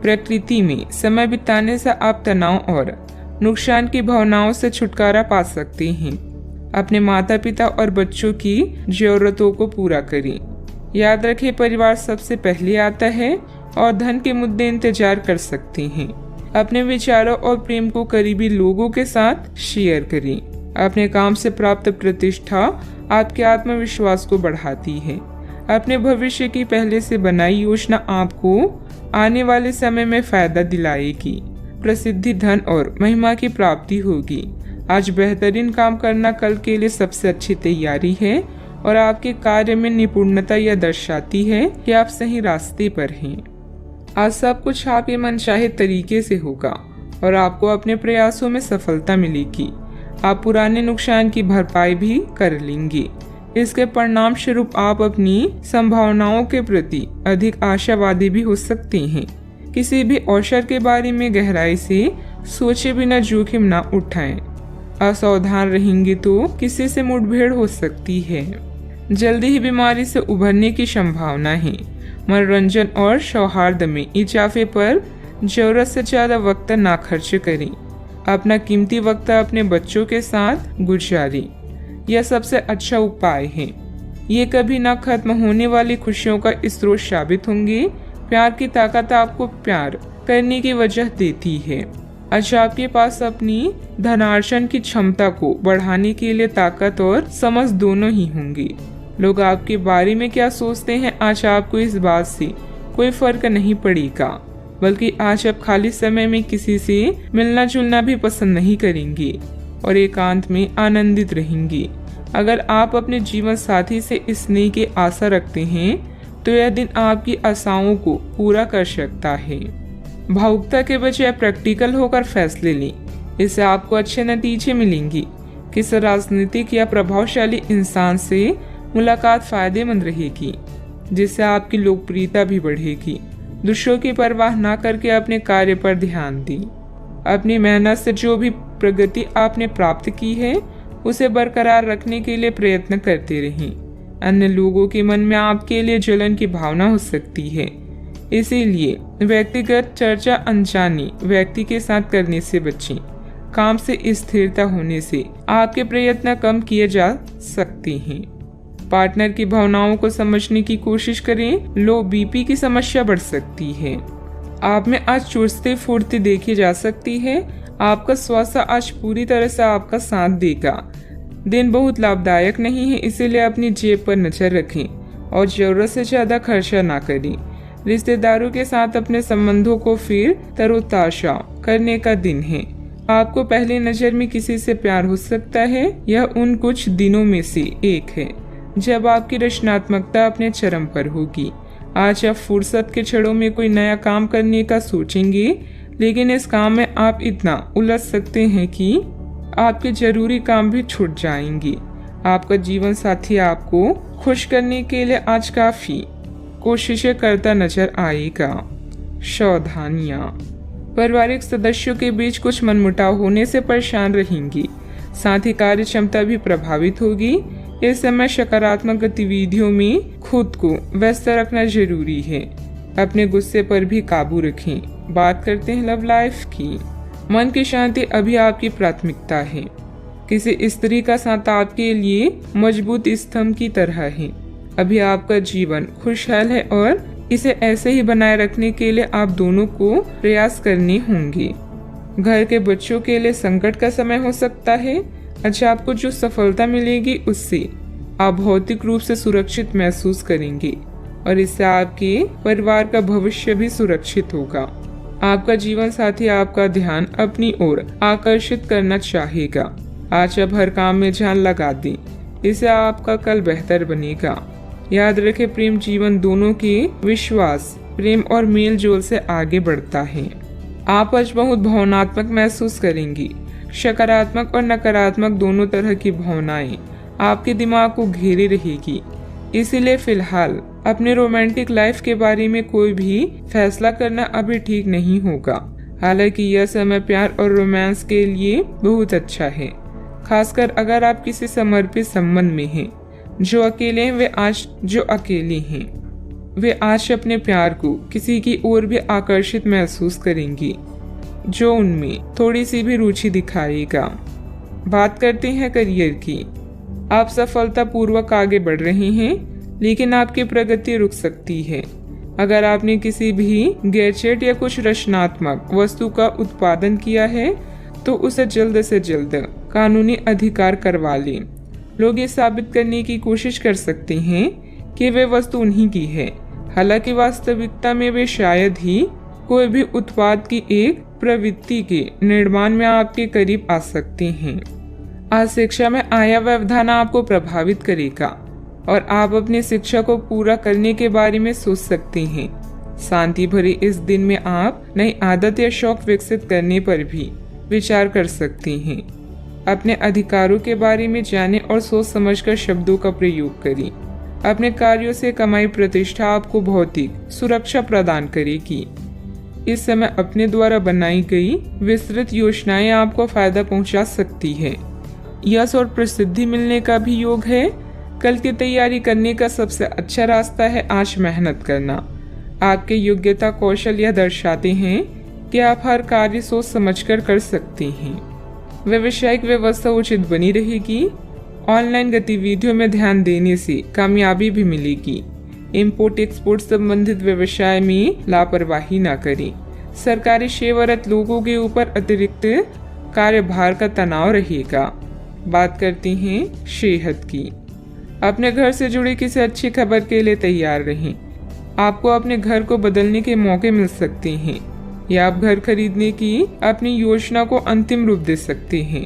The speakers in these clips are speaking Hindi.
प्रकृति में समय बिताने से आप तनाव और नुकसान की भावनाओं से छुटकारा पा सकते हैं। अपने माता पिता और बच्चों की जरूरतों को पूरा करें। याद रखें, परिवार सबसे पहले आता है और धन के मुद्दे इंतजार कर सकते हैं। अपने विचारों और प्रेम को करीबी लोगों के साथ शेयर करें। अपने काम से प्राप्त प्रतिष्ठा आपके आत्मविश्वास को बढ़ाती है। अपने भविष्य की पहले से बनाई योजना आपको आने वाले समय में फायदा दिलाएगी। प्रसिद्धि, धन और महिमा की प्राप्ति होगी। आज बेहतरीन काम करना कल के लिए सबसे अच्छी तैयारी है और आपके कार्य में निपुणता यह दर्शाती है कि आप सही रास्ते पर हैं। आज सब कुछ आपके मनचाहे तरीके से होगा और आपको अपने प्रयासों में सफलता मिलेगी। आप पुराने नुकसान की भरपाई भी कर लेंगे। इसके परिणाम स्वरूप आप अपनी संभावनाओं के प्रति अधिक आशावादी भी हो सकते हैं। किसी भी अवसर के बारे में गहराई से सोचे बिना जोखिम न उठाएं। असावधान रहेंगे तो किसी से मुठभेड़ हो सकती है। जल्दी ही बीमारी से उभरने की संभावना है। मनोरंजन और सौहार्द में इजाफे पर जरूरत से ज्यादा वक्त ना खर्च करें। अपना कीमती वक्त अपने बच्चों के साथ गुजारें। यह सबसे अच्छा उपाय है। ये कभी ना खत्म होने वाली खुशियों का स्रोत साबित होंगे। प्यार की ताकत आपको प्यार करने की वजह देती है। आज आपके पास अपनी धनार्जन की क्षमता को बढ़ाने के लिए ताकत और समझ दोनों ही होंगी। लोग आपके बारे में क्या सोचते हैं, आज आपको इस बात से कोई फर्क नहीं पड़ेगा, बल्कि आज आप खाली समय में किसी से मिलना जुलना भी पसंद नहीं करेंगे और एकांत में आनंदित रहेंगे। अगर आप अपने जीवन साथी से स्नेह की आशा रखते हैं तो यह दिन आपकी आशाओं को पूरा कर सकता है। भावुकता के बजाय प्रैक्टिकल होकर फैसले लें। इससे आपको अच्छे नतीजे मिलेंगे। किसी राजनीतिक या प्रभावशाली इंसान से मुलाकात फायदेमंद रहेगी, जिससे आपकी लोकप्रियता भी बढ़ेगी। दूसरों की परवाह न करके अपने कार्य पर ध्यान दें। अपनी मेहनत से जो भी प्रगति आपने प्राप्त की है उसे बरकरार रखने के लिए प्रयत्न करते रहें। अन्य लोगों के मन में आपके लिए जलन की भावना हो सकती है, इसीलिए व्यक्तिगत चर्चा अनजाने व्यक्ति के साथ करने से बचें। काम से स्थिरता होने से आपके प्रयत्न कम किए जा सकते हैं। पार्टनर की भावनाओं को समझने की कोशिश करें। लो बीपी की समस्या बढ़ सकती है। आप में आज चुस्ती फुर्ती देखी जा सकती है। आपका स्वास्थ्य आज पूरी तरह से आपका साथ देगा। दिन बहुत लाभदायक नहीं है, इसीलिए अपनी जेब पर नजर रखें और जरूरत से ज्यादा खर्चा ना करें। रिश्तेदारों के साथ अपने संबंधों को फिर तरोताजा करने का दिन है। आपको पहली नजर में किसी से प्यार हो सकता है। यह उन कुछ दिनों में से एक है जब आपकी रचनात्मकता अपने चरम पर होगी। आज आप फुर्सत के क्षणों में कोई नया काम करने का सोचेंगे, लेकिन इस काम में आप इतना उलझ सकते हैं कि आपके जरूरी काम भी छूट जाएंगे। आपका जीवन साथी आपको खुश करने के लिए आज काफी कोशिशें करता नजर आएगा। सावधानियां, पारिवारिक सदस्यों के बीच कुछ मनमुटाव होने से परेशान रहेंगी। साथ ही कार्य क्षमता भी प्रभावित होगी। इस समय सकारात्मक गतिविधियों में खुद को व्यस्त रखना जरूरी है। अपने गुस्से पर भी काबू रखें। बात करते हैं लव लाइफ की। मन की शांति अभी आपकी प्राथमिकता है। किसी स्त्री का साथ आपके लिए मजबूत स्तंभ की तरह है। अभी आपका जीवन खुशहाल है और इसे ऐसे ही बनाए रखने के लिए आप दोनों को प्रयास करने होंगे। घर के बच्चों के लिए संकट का समय हो सकता है। अच्छा, आपको जो सफलता मिलेगी उससे आप भौतिक रूप से सुरक्षित महसूस करेंगे और इससे आपके परिवार का भविष्य भी सुरक्षित होगा। आपका जीवन साथी आपका ध्यान अपनी ओर आकर्षित करना चाहेगा। आज आप हर काम में जान लगा दें, इससे आपका कल बेहतर बनेगा। याद रखें, प्रेम जीवन दोनों के विश्वास, प्रेम और मेल जोल से आगे बढ़ता है। आप आज बहुत भावनात्मक महसूस करेंगी। सकारात्मक और नकारात्मक दोनों तरह की भावनाएं आपके दिमाग को घेरे रहेगी। इसीलिए फिलहाल अपने रोमांटिक लाइफ के बारे में कोई भी फैसला करना अभी ठीक नहीं होगा। हालांकि यह समय प्यार और रोमांस के लिए बहुत अच्छा है, खासकर अगर आप किसी समर्पित संबंध में हैं। जो अकेले हैं वे आज जो अकेले हैं वे आज अपने प्यार को किसी की ओर भी आकर्षित महसूस करेंगी जो उनमें थोड़ी सी भी रुचि दिखाएगा। बात करते हैं करियर की। आप सफलतापूर्वक आगे बढ़ रहे हैं, लेकिन आपकी प्रगति रुक सकती है। अगर आपने किसी भी गैजेट या कुछ रचनात्मक वस्तु का उत्पादन किया है तो उसे जल्द से जल्द कानूनी अधिकार करवा लें। लोग ये साबित करने की कोशिश कर सकते हैं कि वे वस्तु उन्हीं की है, हालांकि वास्तविकता में वे शायद ही कोई भी उत्पाद की एक प्रवृत्ति के निर्माण में आपके करीब आ सकते हैं। आज शिक्षा में आया व्यवधान आपको प्रभावित करेगा और आप अपनी शिक्षा को पूरा करने के बारे में सोच सकते हैं। शांति भरे इस दिन में आप नई आदत या शौक विकसित करने पर भी विचार कर सकते हैं। अपने अधिकारों के बारे में जानें और सोच समझकर शब्दों का प्रयोग करें। अपने कार्यों से कमाई प्रतिष्ठा आपको भौतिक सुरक्षा प्रदान करेगी। इस समय अपने द्वारा बनाई गई विस्तृत योजनाएं आपको फायदा पहुंचा सकती है। यश और प्रसिद्धि मिलने का भी योग है। कल की तैयारी करने का सबसे अच्छा रास्ता है आज मेहनत करना। आपके योग्यता कौशल यह दर्शाते हैं कि आप हर कार्य सोच समझकर कर सकते हैं। व्यावसायिक व्यवस्था उचित बनी रहेगी। ऑनलाइन गतिविधियों में ध्यान देने से कामयाबी भी मिलेगी। इंपोर्ट एक्सपोर्ट संबंधित व्यवसाय में लापरवाही न करें। सरकारी सेवारत लोगों के ऊपर अतिरिक्त कार्यभार का तनाव रहेगा। बात करते हैं सेहत की। अपने घर से जुड़ी किसी अच्छी खबर के लिए तैयार रहें। आपको अपने घर को बदलने के मौके मिल सकते हैं या आप घर खरीदने की अपनी योजना को अंतिम रूप दे सकते हैं।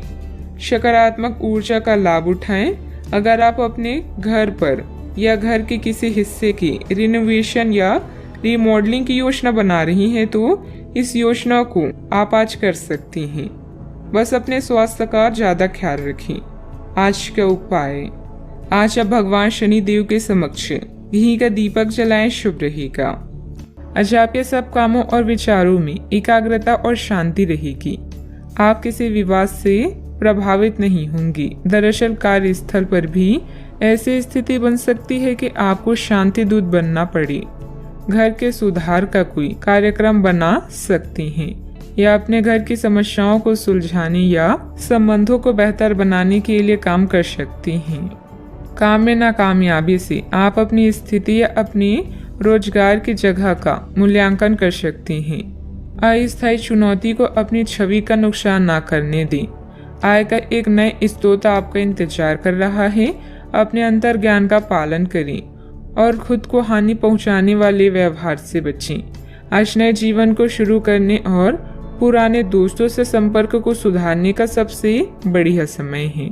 सकारात्मक ऊर्जा का लाभ उठाएं। अगर आप अपने घर पर या घर के किसी हिस्से की रिनोवेशन या रिमॉडलिंग की योजना बना रही हैं तो इस योजना को आप आज कर सकती हैं। बस अपने स्वास्थ्य का ज्यादा ख्याल रखें। आज का उपाय, आज आप भगवान शनि देव के समक्ष घी का दीपक जलाएं, शुभ रहेगा। आज आपके सब कामों और विचारों में एकाग्रता और शांति रहेगी। आप किसी विवाद से प्रभावित नहीं होंगी। दरअसल कार्यस्थल पर भी ऐसी स्थिति बन सकती है कि आपको शांति दूत बनना पड़े। घर के सुधार का कोई कार्यक्रम बना सकते हैं या अपने घर की समस्याओं को सुलझाने या संबंधों को बेहतर बनाने के लिए काम कर सकते हैं। काम में नाकामयाबी से आप अपनी स्थिति या अपने रोजगार की जगह का मूल्यांकन कर सकते हैं। अस्थायी चुनौती को अपनी छवि का नुकसान ना करने दें। आय का एक नए स्रोत आपका इंतजार कर रहा है। अपने अंतर ज्ञान का पालन करें और खुद को हानि पहुंचाने वाले व्यवहार से बचें। आज नए जीवन को शुरू करने और पुराने दोस्तों से संपर्क को सुधारने का सबसे बढ़िया समय है।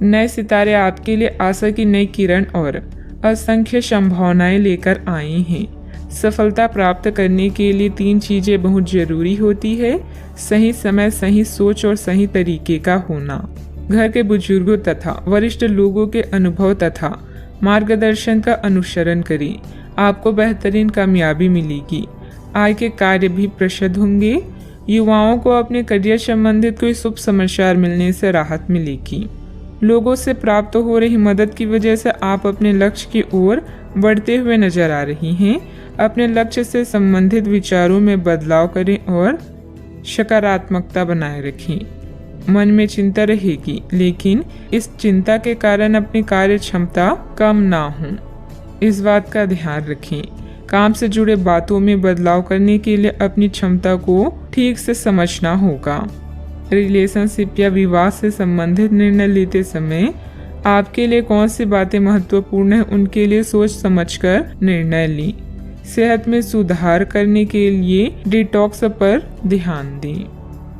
नए सितारे आपके लिए आशा की नई किरण और असंख्य संभावनाएं लेकर आए हैं। सफलता प्राप्त करने के लिए 3 चीजें बहुत जरूरी होती है: सही समय, सही सोच और सही तरीके का होना। घर के बुजुर्गों तथा वरिष्ठ लोगों के अनुभव तथा मार्गदर्शन का अनुसरण करें। आपको बेहतरीन कामयाबी मिलेगी। आय के कार्य भी प्रशस्त होंगे। युवाओं को अपने करियर संबंधित कोई शुभ समाचार मिलने से राहत मिलेगी। लोगों से प्राप्त हो रही मदद की वजह से आप अपने लक्ष्य की ओर बढ़ते हुए नजर आ रही हैं। अपने लक्ष्य से संबंधित विचारों में बदलाव करें और सकारात्मकता बनाए रखें। मन में चिंता रहेगी, लेकिन इस चिंता के कारण अपनी कार्य क्षमता कम ना हो, इस बात का ध्यान रखें। काम से जुड़े बातों में बदलाव करने के लिए अपनी क्षमता को ठीक से समझना होगा। रिलेशनशिप या विवाह से संबंधित निर्णय लेते समय आपके लिए कौन सी बातें महत्वपूर्ण है, उनके लिए सोच समझकर निर्णय लें। सेहत में सुधार करने के लिए डिटॉक्स पर ध्यान दें।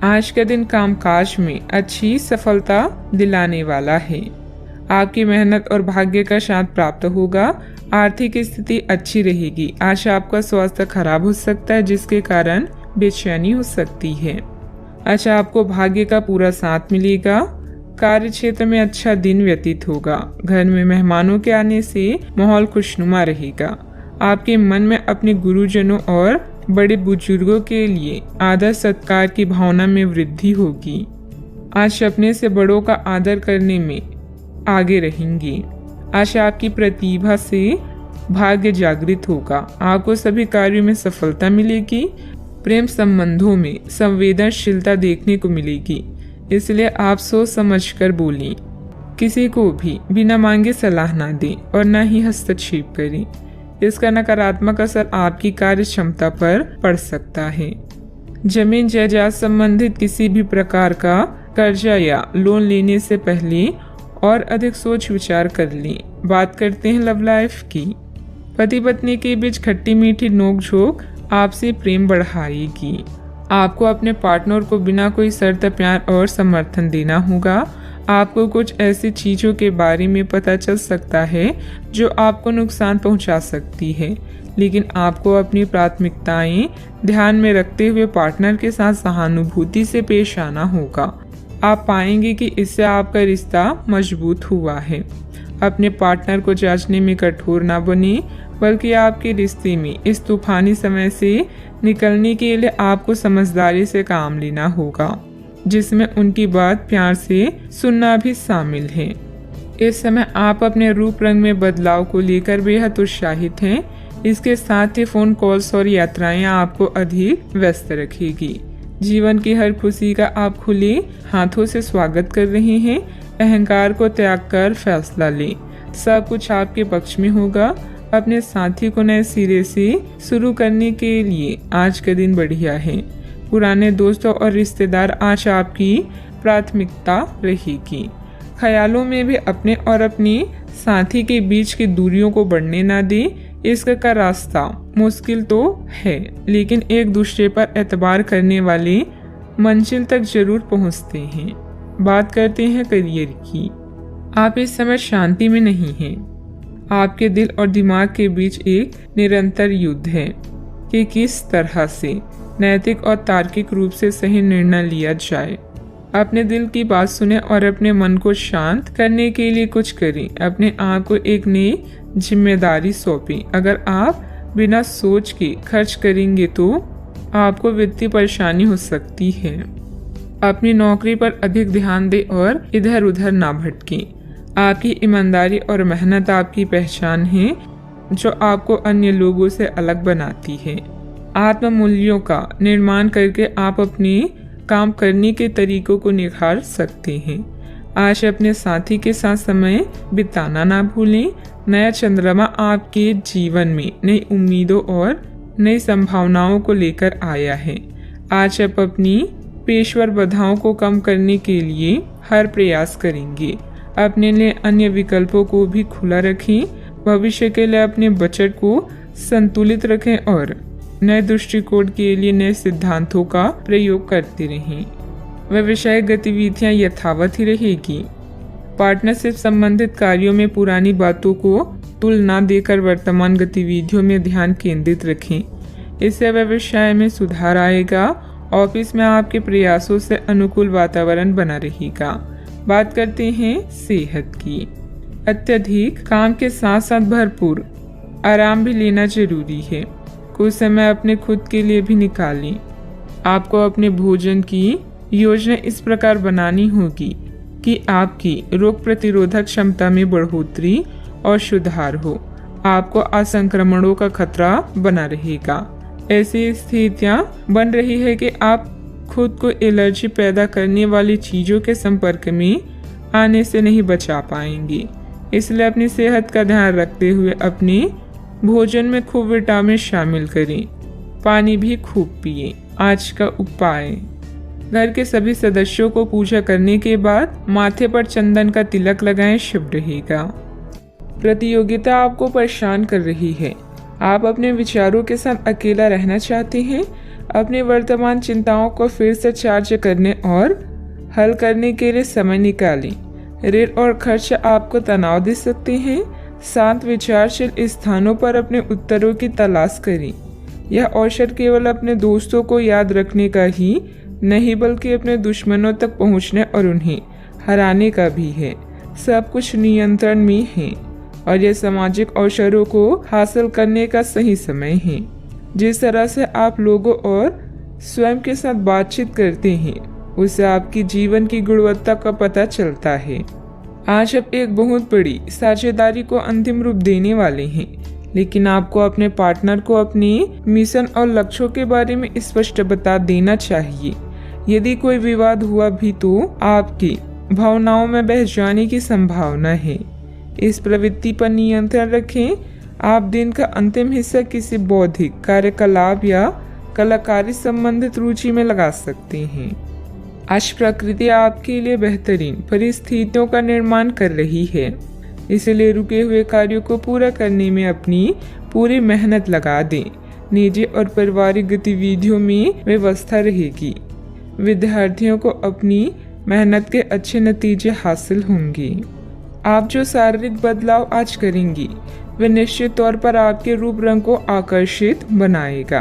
आज का दिन कामकाज में अच्छी सफलता दिलाने वाला है। आपकी मेहनत और भाग्य का साथ प्राप्त होगा। आर्थिक स्थिति अच्छी रहेगी। आज आपका स्वास्थ्य खराब हो सकता है, जिसके कारण बेचैनी हो सकती है। आज आपको भाग्य का पूरा साथ मिलेगा। कार्य क्षेत्र में अच्छा दिन व्यतीत होगा। घर में मेहमानों के आने से माहौल खुशनुमा रहेगा। आपके मन में अपने गुरुजनों और बड़े बुजुर्गों के लिए आदर सत्कार की भावना में वृद्धि होगी। आज अपने से बड़ों का आदर करने में आगे रहेंगे। आज आपकी प्रतिभा से भाग्य जागृत होगा, आपको सभी कार्यों में सफलता मिलेगी। प्रेम संबंधों में संवेदनशीलता देखने को मिलेगी, इसलिए आप सोच समझकर बोलें। किसी को भी बिना मांगे सलाह ना दें और न ही हस्तक्षेप करें। इसका नकारात्मक असर आपकी कार्य क्षमता पर पड़ सकता है। जमीन जायदाद संबंधित किसी भी प्रकार का कर्जा या लोन लेने से पहले और अधिक सोच विचार कर लें। बात करते हैं लव लाइफ की। पति पत्नी के बीच खट्टी मीठी नोकझोंक आपसी प्रेम बढ़ाएगी। आपको अपने पार्टनर को बिना कोई शर्त प्यार और समर्थन देना होगा। आपको कुछ ऐसी चीजों के बारे में पता चल सकता है जो आपको नुकसान पहुंचा सकती है, लेकिन आपको अपनी प्राथमिकताएं ध्यान में रखते हुए पार्टनर के साथ सहानुभूति से पेश आना होगा। आप पाएंगे कि इससे आपका रिश्ता मजबूत हुआ है। अपने पार्टनर को जांचने में कठोर ना बने, बल्कि आपके रिश्ते में इस तूफानी समय से निकलने के लिए आपको समझदारी से काम लेना होगा, जिसमें उनकी बात प्यार से सुनना भी शामिल है। इस समय आप अपने रूप रंग में बदलाव को लेकर बेहद उत्साहित हैं। इसके साथ ही फोन कॉल्स और यात्राएं आपको अधिक व्यस्त रखेगी। जीवन की हर खुशी का आप खुले हाथों से स्वागत कर रहे हैं। अहंकार को त्याग कर फैसला लें। सब कुछ आपके पक्ष में होगा। अपने साथी को नए सिरे से शुरू करने के लिए आज का दिन बढ़िया है। पुराने दोस्तों और रिश्तेदार आज आपकी प्राथमिकता रहेगी। ख्यालों में भी अपने और अपने साथी के बीच की दूरियों को बढ़ने ना दें। इसका रास्ता मुश्किल तो है, लेकिन एक दूसरे पर एतबार करने वाले मंजिल तक जरूर पहुंचते हैं। बात करते हैं करियर की। आप इस समय शांति में नहीं हैं। आपके दिल और दिमाग के बीच एक निरंतर युद्ध है कि किस तरह से नैतिक और तार्किक रूप से सही निर्णय लिया जाए। अपने दिल की बात सुने और अपने मन को शांत करने के लिए कुछ करें। अपने आप को एक नई जिम्मेदारी सौंपें। अगर आप बिना सोच के खर्च करेंगे तो आपको वित्तीय परेशानी हो सकती है। अपनी नौकरी पर अधिक ध्यान दें और इधर उधर ना भटकें। आपकी ईमानदारी और मेहनत आपकी पहचान है, जो आपको अन्य लोगों से अलग बनाती है। आत्म मूल्यों का निर्माण करके आप अपने काम करने के तरीकों को निखार सकते हैं। आज अपने साथी के साथ समय बिताना ना भूलें। नया चंद्रमा आपके जीवन में नई उम्मीदों और नई संभावनाओं को लेकर आया है। आज आप अपनी पेशेवर बाधाओं को कम करने के लिए हर प्रयास करेंगे। अपने लिए अन्य विकल्पों को भी खुला रखें। भविष्य के लिए अपने बजट को संतुलित रखें और नए दृष्टिकोण के लिए नए सिद्धांतों का प्रयोग करते रहें। व्यवसायिक गतिविधियां यथावत ही रहेगी। पार्टनरशिप संबंधित कार्यों में पुरानी बातों को तुल ना देकर वर्तमान गतिविधियों में ध्यान केंद्रित रखें। इससे व्यवसाय में सुधार आएगा। ऑफिस में आपके प्रयासों से अनुकूल वातावरण बना रहेगा। बात करते हैं सेहत की। अत्यधिक काम के साथ साथ भरपूर आराम भी लेना जरूरी है। कुछ समय अपने खुद के लिए भी निकालें। आपको अपने भोजन की योजना इस प्रकार बनानी होगी कि आपकी रोग प्रतिरोधक क्षमता में बढ़ोतरी और सुधार हो। आपको असंक्रमणों का खतरा बना रहेगा। ऐसी स्थितियां बन रही है कि आप खुद को एलर्जी पैदा करने वाली चीजों के संपर्क में आने से नहीं बचा पाएंगे। इसलिए अपनी सेहत का ध्यान रखते हुए अपने भोजन में खूब विटामिन शामिल करें। पानी भी खूब पिएं। आज का उपाय: घर के सभी सदस्यों को पूजा करने के बाद माथे पर चंदन का तिलक लगाएं, शुभ रहेगा। प्रतियोगिता आपको परेशान कर रही है। आप अपने विचारों के साथ अकेला रहना चाहते हैं। अपनी वर्तमान चिंताओं को फिर से चार्ज करने और हल करने के लिए समय निकालें। ऋण और खर्च आपको तनाव दे सकते हैं। शांत विचारशील स्थानों पर अपने उत्तरों की तलाश करें। यह अवसर केवल अपने दोस्तों को याद रखने का ही नहीं, बल्कि अपने दुश्मनों तक पहुंचने और उन्हें हराने का भी है। सब कुछ नियंत्रण में है और यह सामाजिक अवसरों को हासिल करने का सही समय है। जिस तरह से आप लोगों और स्वयं के साथ बातचीत करते हैं, उससे आपकी जीवन की गुणवत्ता का पता चलता है। आज आप एक बहुत बड़ी साझेदारी को अंतिम रूप देने वाले हैं, लेकिन आपको अपने पार्टनर को अपनी मिशन और लक्ष्यों के बारे में स्पष्ट बता देना चाहिए। यदि कोई विवाद हुआ भी तो आपकी भावनाओं में बह जाने की संभावना है। इस प्रवृत्ति पर नियंत्रण रखें। आप दिन का अंतिम हिस्सा किसी बौद्धिक कार्यकलाप या कलाकारी संबंधित रुचि में लगा सकते हैं। आज प्रकृति आपके लिए बेहतरीन परिस्थितियों का निर्माण कर रही है, इसलिए रुके हुए कार्यों को पूरा करने में अपनी पूरी मेहनत लगा दें। निजी और पारिवारिक गतिविधियों में व्यवस्था रहेगी। विद्यार्थियों को अपनी मेहनत के अच्छे नतीजे हासिल होंगे। आप जो शारीरिक बदलाव आज करेंगी वे निश्चित तौर पर आपके रूप रंग को आकर्षित बनाएगा।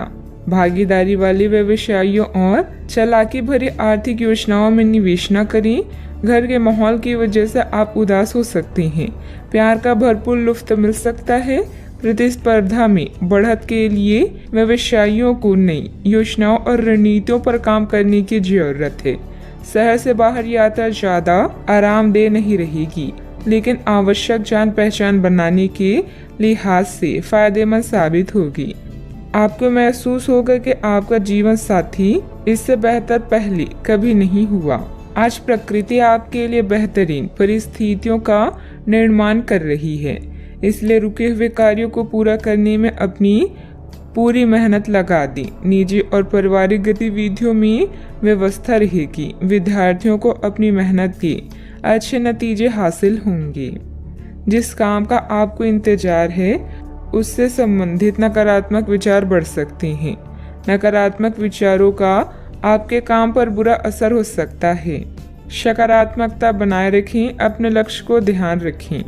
भागीदारी वाले व्यवसायों और चालाकी भरी आर्थिक योजनाओं में निवेश न करें। घर के माहौल की वजह से आप उदास हो सकते हैं। प्यार का भरपूर लुत्फ मिल सकता है। प्रतिस्पर्धा में बढ़त के लिए व्यवसायियों को नई योजनाओं और रणनीतियों पर काम करने की जरूरत है। शहर से बाहर यात्रा ज्यादा आरामदेह नहीं रहेगी, लेकिन आवश्यक जान पहचान बनाने के लिहाज से फायदेमंद साबित होगी। आपको महसूस होगा कि आपका जीवन साथी इससे बेहतर पहले कभी नहीं हुआ। आज प्रकृति आपके लिए बेहतरीन परिस्थितियों का निर्माण कर रही है, इसलिए रुके हुए कार्यों को पूरा करने में अपनी पूरी मेहनत लगा दी। निजी और पारिवारिक गतिविधियों में व्यवस्था रहेगी। विद्यार्थियों को अपनी मेहनत के अच्छे नतीजे हासिल होंगे। जिस काम का आपको इंतजार है उससे संबंधित नकारात्मक विचार बढ़ सकते हैं। नकारात्मक विचारों का आपके काम पर बुरा असर हो सकता है। सकारात्मकता बनाए रखें। अपने लक्ष्य को ध्यान रखें।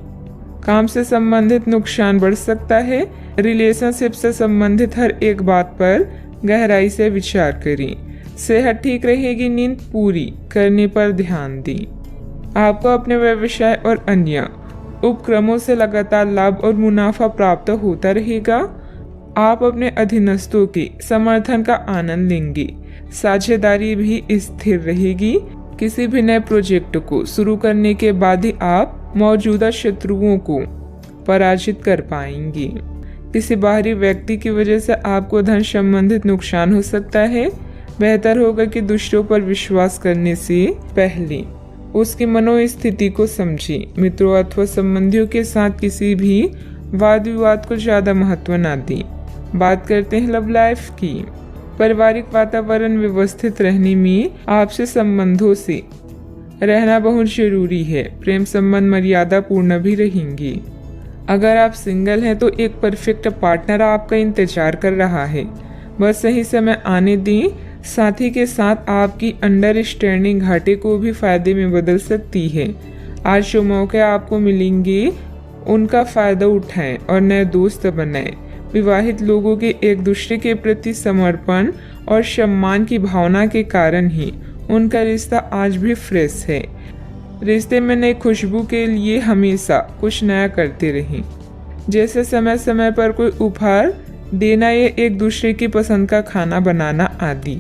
काम से संबंधित नुकसान बढ़ सकता है। रिलेशनशिप से संबंधित हर एक बात पर गहराई से विचार करें। सेहत ठीक रहेगी। नींद पूरी करने पर ध्यान दें। आपको अपने व्यवसाय और अन्य उपक्रमों से लगातार लाभ और मुनाफा प्राप्त होता रहेगा। आप अपने अधीनस्थों के समर्थन का आनंद लेंगे। साझेदारी भी स्थिर रहेगी। किसी भी नए प्रोजेक्ट को शुरू करने के बाद ही आप मौजूदा शत्रुओं को पराजित कर पाएंगे। किसी बाहरी व्यक्ति की वजह से आपको धन संबंधित नुकसान हो सकता है। बेहतर होगा कि दूसरों पर विश्वास करने से पहले उसकी मनोस्थिति को समझें। मित्रों अथवा संबंधियों के साथ किसी भी वाद विवाद को ज्यादा महत्व न दें। बात करते हैं लव लाइफ की। पारिवारिक वातावरण व्यवस्थित रहने में आपसे संबंधों से रहना बहुत जरूरी है। प्रेम संबंध मर्यादा पूर्ण भी रहेंगे। अगर आप सिंगल हैं तो एक परफेक्ट पार्टनर आपका इंतजार कर रहा है। बस सही समय आने दें। साथी के साथ आपकी अंडरस्टैंडिंग घाटे को भी फायदे में बदल सकती है। आज जो मौके आपको मिलेंगे उनका फायदा उठाएं और नए दोस्त बनाएं। विवाहित लोगों के एक दूसरे के प्रति समर्पण और सम्मान की भावना के कारण ही उनका रिश्ता आज भी फ्रेश है। रिश्ते में नई खुशबू के लिए हमेशा कुछ नया करते रहें, जैसे समय समय पर कोई उपहार देना या एक दूसरे की पसंद का खाना बनाना आदि।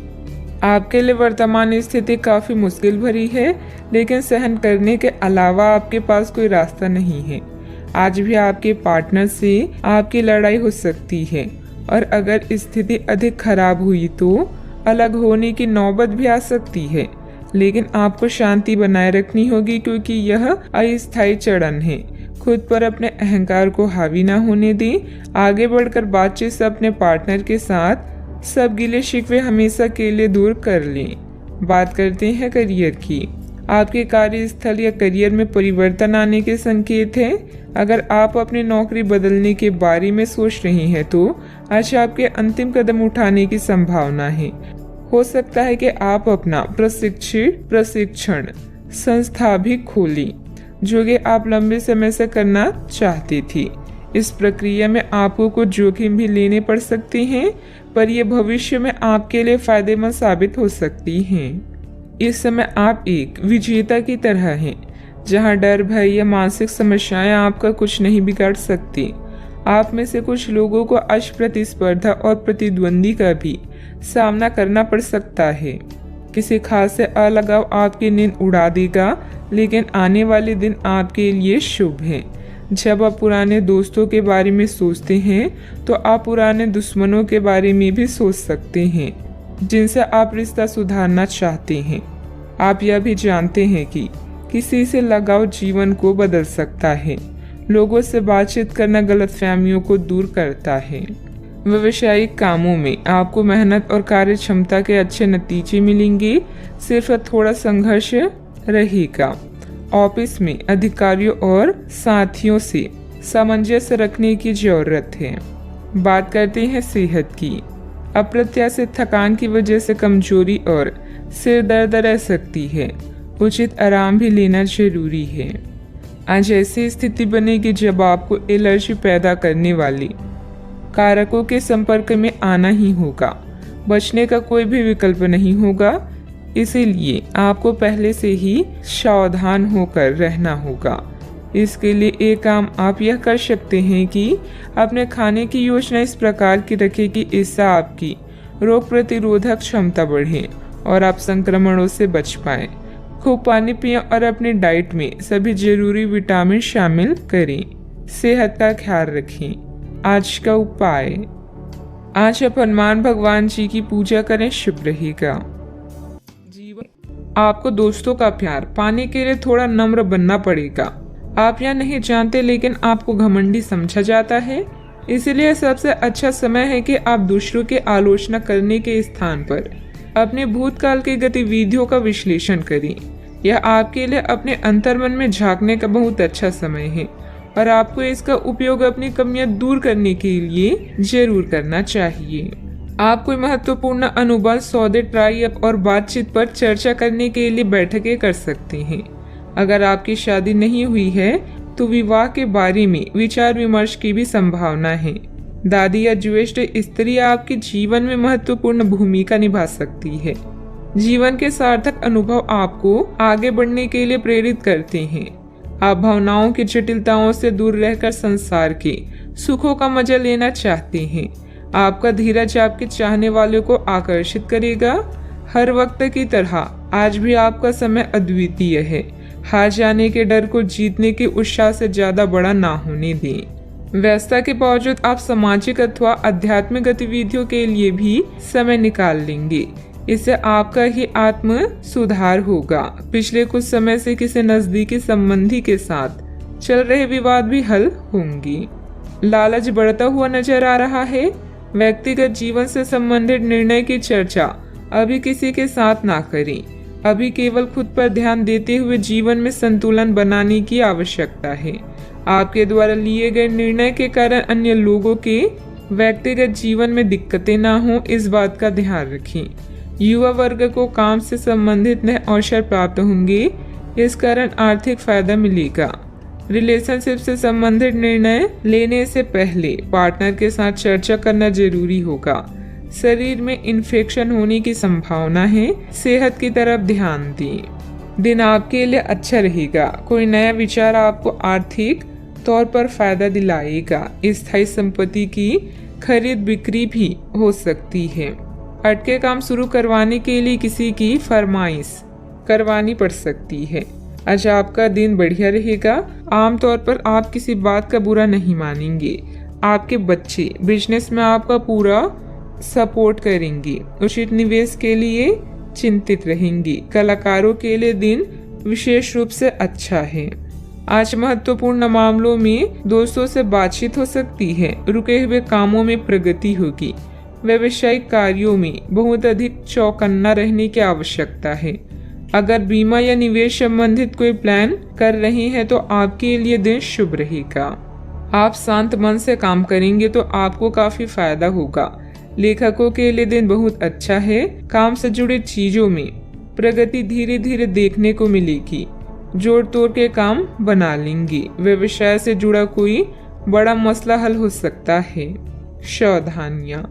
आपके लिए वर्तमान स्थिति काफी मुश्किल भरी है, लेकिन सहन करने के अलावा आपके पास कोई रास्ता नहीं है। आज भी आपके पार्टनर से आपकी लड़ाई हो सकती है और अगर स्थिति अधिक खराब हुई तो अलग होने की नौबत भी आ सकती है, लेकिन आपको शांति बनाए रखनी होगी क्योंकि यह अस्थायी चरण है। खुद पर अपने अहंकार को हावी ना होने दें। आगे बढ़कर बातचीत से अपने पार्टनर के साथ सब गिले शिकवे हमेशा के लिए दूर कर लें। बात करते हैं करियर की। आपके कार्यस्थल या करियर में परिवर्तन आने के संकेत हैं। अगर आप अपनी नौकरी बदलने के बारे में सोच रहे हैं तो आज आपके अंतिम कदम उठाने की संभावना है। हो सकता है कि आप अपना प्रशिक्षण संस्था भी खोलें, जो कि आप लंबे समय से करना चाहती थी। इस प्रक्रिया में आपको कुछ जोखिम भी लेने पड़ सकते हैं, पर यह भविष्य में आपके लिए फायदेमंद साबित हो सकती हैं। इस समय आप एक विजेता की तरह हैं, जहां डर, भय या मानसिक समस्याएं आपका कुछ नहीं बिगाड़ सकती। आप में से कुछ लोगों को आज प्रतिस्पर्धा और प्रतिद्वंदी का भी सामना करना पड़ सकता है। किसी खास से अलगाव आपकी नींद उड़ा देगा, लेकिन आने वाले दिन आपके लिए शुभ हैं। जब आप पुराने दोस्तों के बारे में सोचते हैं तो आप पुराने दुश्मनों के बारे में भी सोच सकते हैं जिनसे आप रिश्ता सुधारना चाहते हैं। आप यह भी जानते हैं कि किसी से लगाव जीवन को बदल सकता है। लोगों से बातचीत करना गलतफहमियों को दूर करता है। व्यावसायिक कामों में आपको मेहनत और कार्य क्षमता के अच्छे नतीजे मिलेंगे, सिर्फ थोड़ा संघर्ष रहेगा। ऑफिस में अधिकारियों और साथियों से सामंजस्य रखने की जरूरत है। बात करते हैं सेहत की। अप्रत्याशित थकान की वजह से कमजोरी और सिर दर्द रह सकती है। उचित आराम भी लेना जरूरी है। आज ऐसी स्थिति बनेगी जब आपको एलर्जी पैदा करने वाली कारकों के संपर्क में आना ही होगा। बचने का कोई भी विकल्प नहीं होगा, इसीलिए आपको पहले से ही सावधान होकर रहना होगा। इसके लिए एक काम आप यह कर सकते हैं कि अपने खाने की योजना इस प्रकार की रखें कि इससे आपकी रोग प्रतिरोधक क्षमता बढ़े और आप संक्रमणों से बच पाएं। खूब पानी पिएं और अपनी डाइट में सभी जरूरी विटामिन शामिल करें। सेहत का ख्याल रखें। आज का उपाय, आज आप हनुमान भगवान जी की पूजा करें, शुभ रहेगा। जीवन आपको दोस्तों का प्यार पाने के लिए थोड़ा नम्र बनना पड़ेगा। आप यह नहीं जानते लेकिन आपको घमंडी समझा जाता है, इसलिए सबसे अच्छा समय है कि आप दूसरों की आलोचना करने के स्थान पर अपने भूतकाल की गतिविधियों का विश्लेषण करें। यह आपके लिए अपने अंतर्मन में झांकने का बहुत अच्छा समय है और आपको इसका उपयोग अपनी कमियां दूर करने के लिए जरूर करना चाहिए। आप कोई महत्वपूर्ण अनुबंध, सौदे, ट्राई अप और बातचीत पर चर्चा करने के लिए बैठकें कर सकते हैं। अगर आपकी शादी नहीं हुई है तो विवाह के बारे में विचार विमर्श की भी संभावना है। दादी या ज्येष्ठ स्त्री आपके जीवन में महत्वपूर्ण भूमिका निभा सकती है। जीवन के सार्थक अनुभव आपको आगे बढ़ने के लिए प्रेरित करते हैं। आप भावनाओं की जटिलताओं से दूर रहकर संसार के सुखों का मजा लेना चाहते हैं। आपका धीरज आपके चाहने वालों को आकर्षित करेगा। हर वक्त की तरह आज भी आपका समय अद्वितीय है। हार जाने के डर को जीतने के उत्साह से ज्यादा बड़ा ना होने दें। व्यस्तता के बावजूद आप सामाजिक अथवा आध्यात्मिक गतिविधियों के लिए भी समय निकाल लेंगे। इससे आपका ही आत्म सुधार होगा। पिछले कुछ समय से किसी नजदीकी संबंधी के साथ चल रहे विवाद भी हल होंगे। लालच बढ़ता हुआ नजर आ रहा है। व्यक्तिगत जीवन से संबंधित निर्णय की चर्चा अभी किसी के साथ ना करें। अभी केवल खुद पर ध्यान देते हुए जीवन में संतुलन बनाने की आवश्यकता है। आपके द्वारा लिए गए निर्णय के कारण अन्य लोगों के व्यक्तिगत जीवन में दिक्कतें ना हो, इस बात का ध्यान रखें। युवा वर्ग को काम से संबंधित नए अवसर प्राप्त होंगे, इस कारण आर्थिक फायदा मिलेगा। रिलेशनशिप से संबंधित निर्णय लेने से पहले पार्टनर के साथ चर्चा करना जरूरी होगा। शरीर में इन्फेक्शन होने की संभावना है, सेहत की तरफ ध्यान दें। दिन आपके लिए अच्छा रहेगा। कोई नया विचार आपको आर्थिक तौर पर फायदा दिलाएगा। स्थायी संपत्ति की खरीद बिक्री भी हो सकती है। अटके काम शुरू करवाने के लिए किसी की फरमाइश करवानी पड़ सकती है। आज आपका दिन बढ़िया रहेगा। आमतौर पर आप किसी बात का बुरा नहीं मानेंगे। आपके बच्चे बिजनेस में आपका पूरा सपोर्ट करेंगे। उचित निवेश के लिए चिंतित रहेंगे। कलाकारों के लिए दिन विशेष रूप से अच्छा है। आज महत्वपूर्ण मामलों में दोस्तों से बातचीत हो सकती है। रुके हुए कामों में प्रगति होगी। व्यावसायिक कार्यों में बहुत अधिक चौकन्ना रहने की आवश्यकता है। अगर बीमा या निवेश संबंधित कोई प्लान कर रहे हैं तो आपके लिए दिन शुभ रहेगा। आप शांत मन से काम करेंगे तो आपको काफी फायदा होगा। लेखकों के लिए दिन बहुत अच्छा है। काम से जुड़े चीजों में प्रगति धीरे धीरे देखने को मिलेगी। जोड़ तोड़ के काम बना लेंगे। व्यवसाय से जुड़ा कोई बड़ा मसला हल हो सकता है। सावधानियां,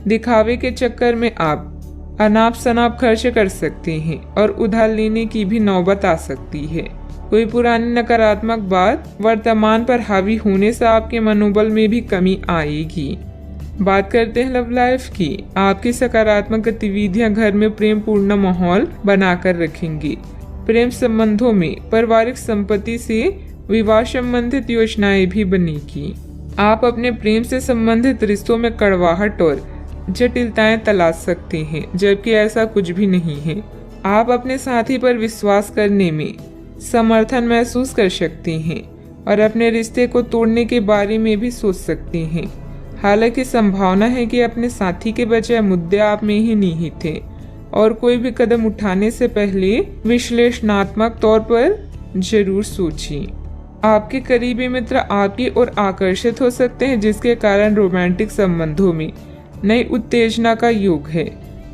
दिखावे के चक्कर में आप अनाप शनाप खर्च कर सकते हैं और उधार लेने की भी नौबत आ सकती है। कोई पुरानी नकारात्मक बात वर्तमान पर हावी होने से आपके मनोबल में भी कमी आएगी। बात करते हैं लव लाइफ की। आपकी सकारात्मक गतिविधियां घर में प्रेम पूर्ण माहौल बनाकर रखेंगी। प्रेम संबंधों में पारिवारिक संपत्ति से विवाह संबंधित योजनाएं भी बनेगी। आप अपने प्रेम से संबंधित रिश्तों में कड़वाहट और जटिलताएं तलाश सकते हैं, जबकि ऐसा कुछ भी नहीं है। आप अपने साथी पर विश्वास करने में समर्थन महसूस कर सकते हैं और अपने रिश्ते को तोड़ने के बारे में भी सोच सकते हैं। हालांकि संभावना है कि अपने साथी के बजाय मुद्दे आप में ही निहित थे और कोई भी कदम उठाने से पहले विश्लेषणात्मक तौर पर जरूर सोचिए। आपके करीबी मित्र आपकी ओर आकर्षित हो सकते हैं, जिसके कारण रोमांटिक संबंधों में नई उत्तेजना का योग है।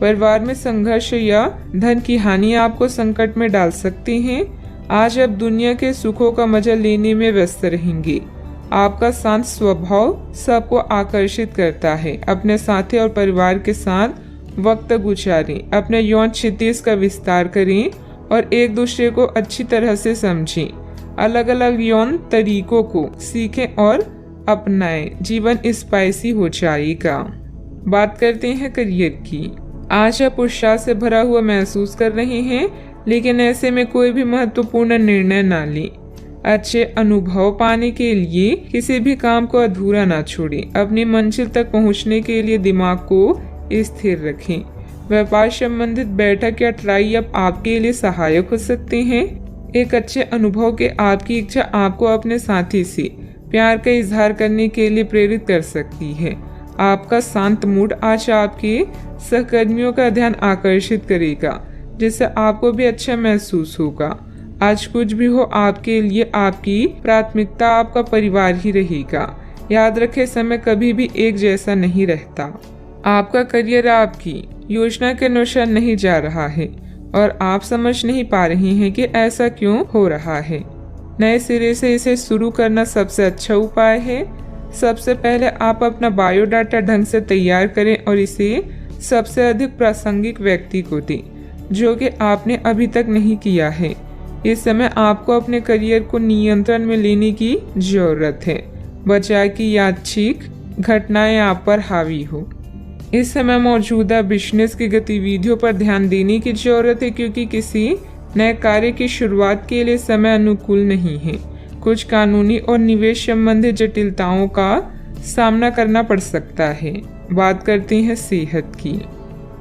परिवार में संघर्ष या धन की हानि आपको संकट में डाल सकती हैं। आज आप दुनिया के सुखों का मजा लेने में व्यस्त रहेंगे। आपका शांत स्वभाव सबको आकर्षित करता है। अपने साथी और परिवार के साथ वक्त गुजारें, अपने यौन क्षितिज का विस्तार करें और एक दूसरे को अच्छी तरह से समझें। अलग अलग यौन तरीकों को सीखें और अपनाएं। जीवन स्पाइसी हो जाएगा। बात करते हैं करियर की। आज आप उत्साह से भरा हुआ महसूस कर रहे हैं, लेकिन ऐसे में कोई भी महत्वपूर्ण निर्णय ना लें। अच्छे अनुभव पाने के लिए किसी भी काम को अधूरा ना छोड़ें। अपनी मंजिल तक पहुंचने के लिए दिमाग को स्थिर रखें। व्यापार संबंधित बैठक या ट्राई अप आपके लिए सहायक हो सकते हैं। एक अच्छे अनुभव के आपकी इच्छा आपको अपने साथी से प्यार का इजहार करने के लिए प्रेरित कर सकती है। आपका शांत मूड आज आपके सहकर्मियों का ध्यान आकर्षित करेगा, जिससे आपको भी अच्छा महसूस होगा। आज कुछ भी हो, आपके लिए आपकी प्राथमिकता आपका परिवार ही रहेगा। याद रखें, समय कभी भी एक जैसा नहीं रहता। आपका करियर आपकी योजना के अनुसार नहीं जा रहा है और आप समझ नहीं पा रहे हैं कि ऐसा क्यों हो रहा है। नए सिरे से इसे शुरू करना सबसे अच्छा उपाय है। सबसे पहले आप अपना बायोडाटा ढंग से तैयार करें और इसे सबसे अधिक प्रासंगिक व्यक्ति को दें, जो कि आपने अभी तक नहीं किया है। इस समय आपको अपने करियर को नियंत्रण में लेने की जरूरत है, बजाय कि यादृच्छिक घटनाएं आप पर हावी हो। इस समय मौजूदा बिजनेस की गतिविधियों पर ध्यान देने की जरूरत है, क्योंकि किसी नए कार्य की शुरुआत के लिए समय अनुकूल नहीं है। कुछ कानूनी और निवेश संबंधी जटिलताओं का सामना करना पड़ सकता है। बात करते हैं सेहत की।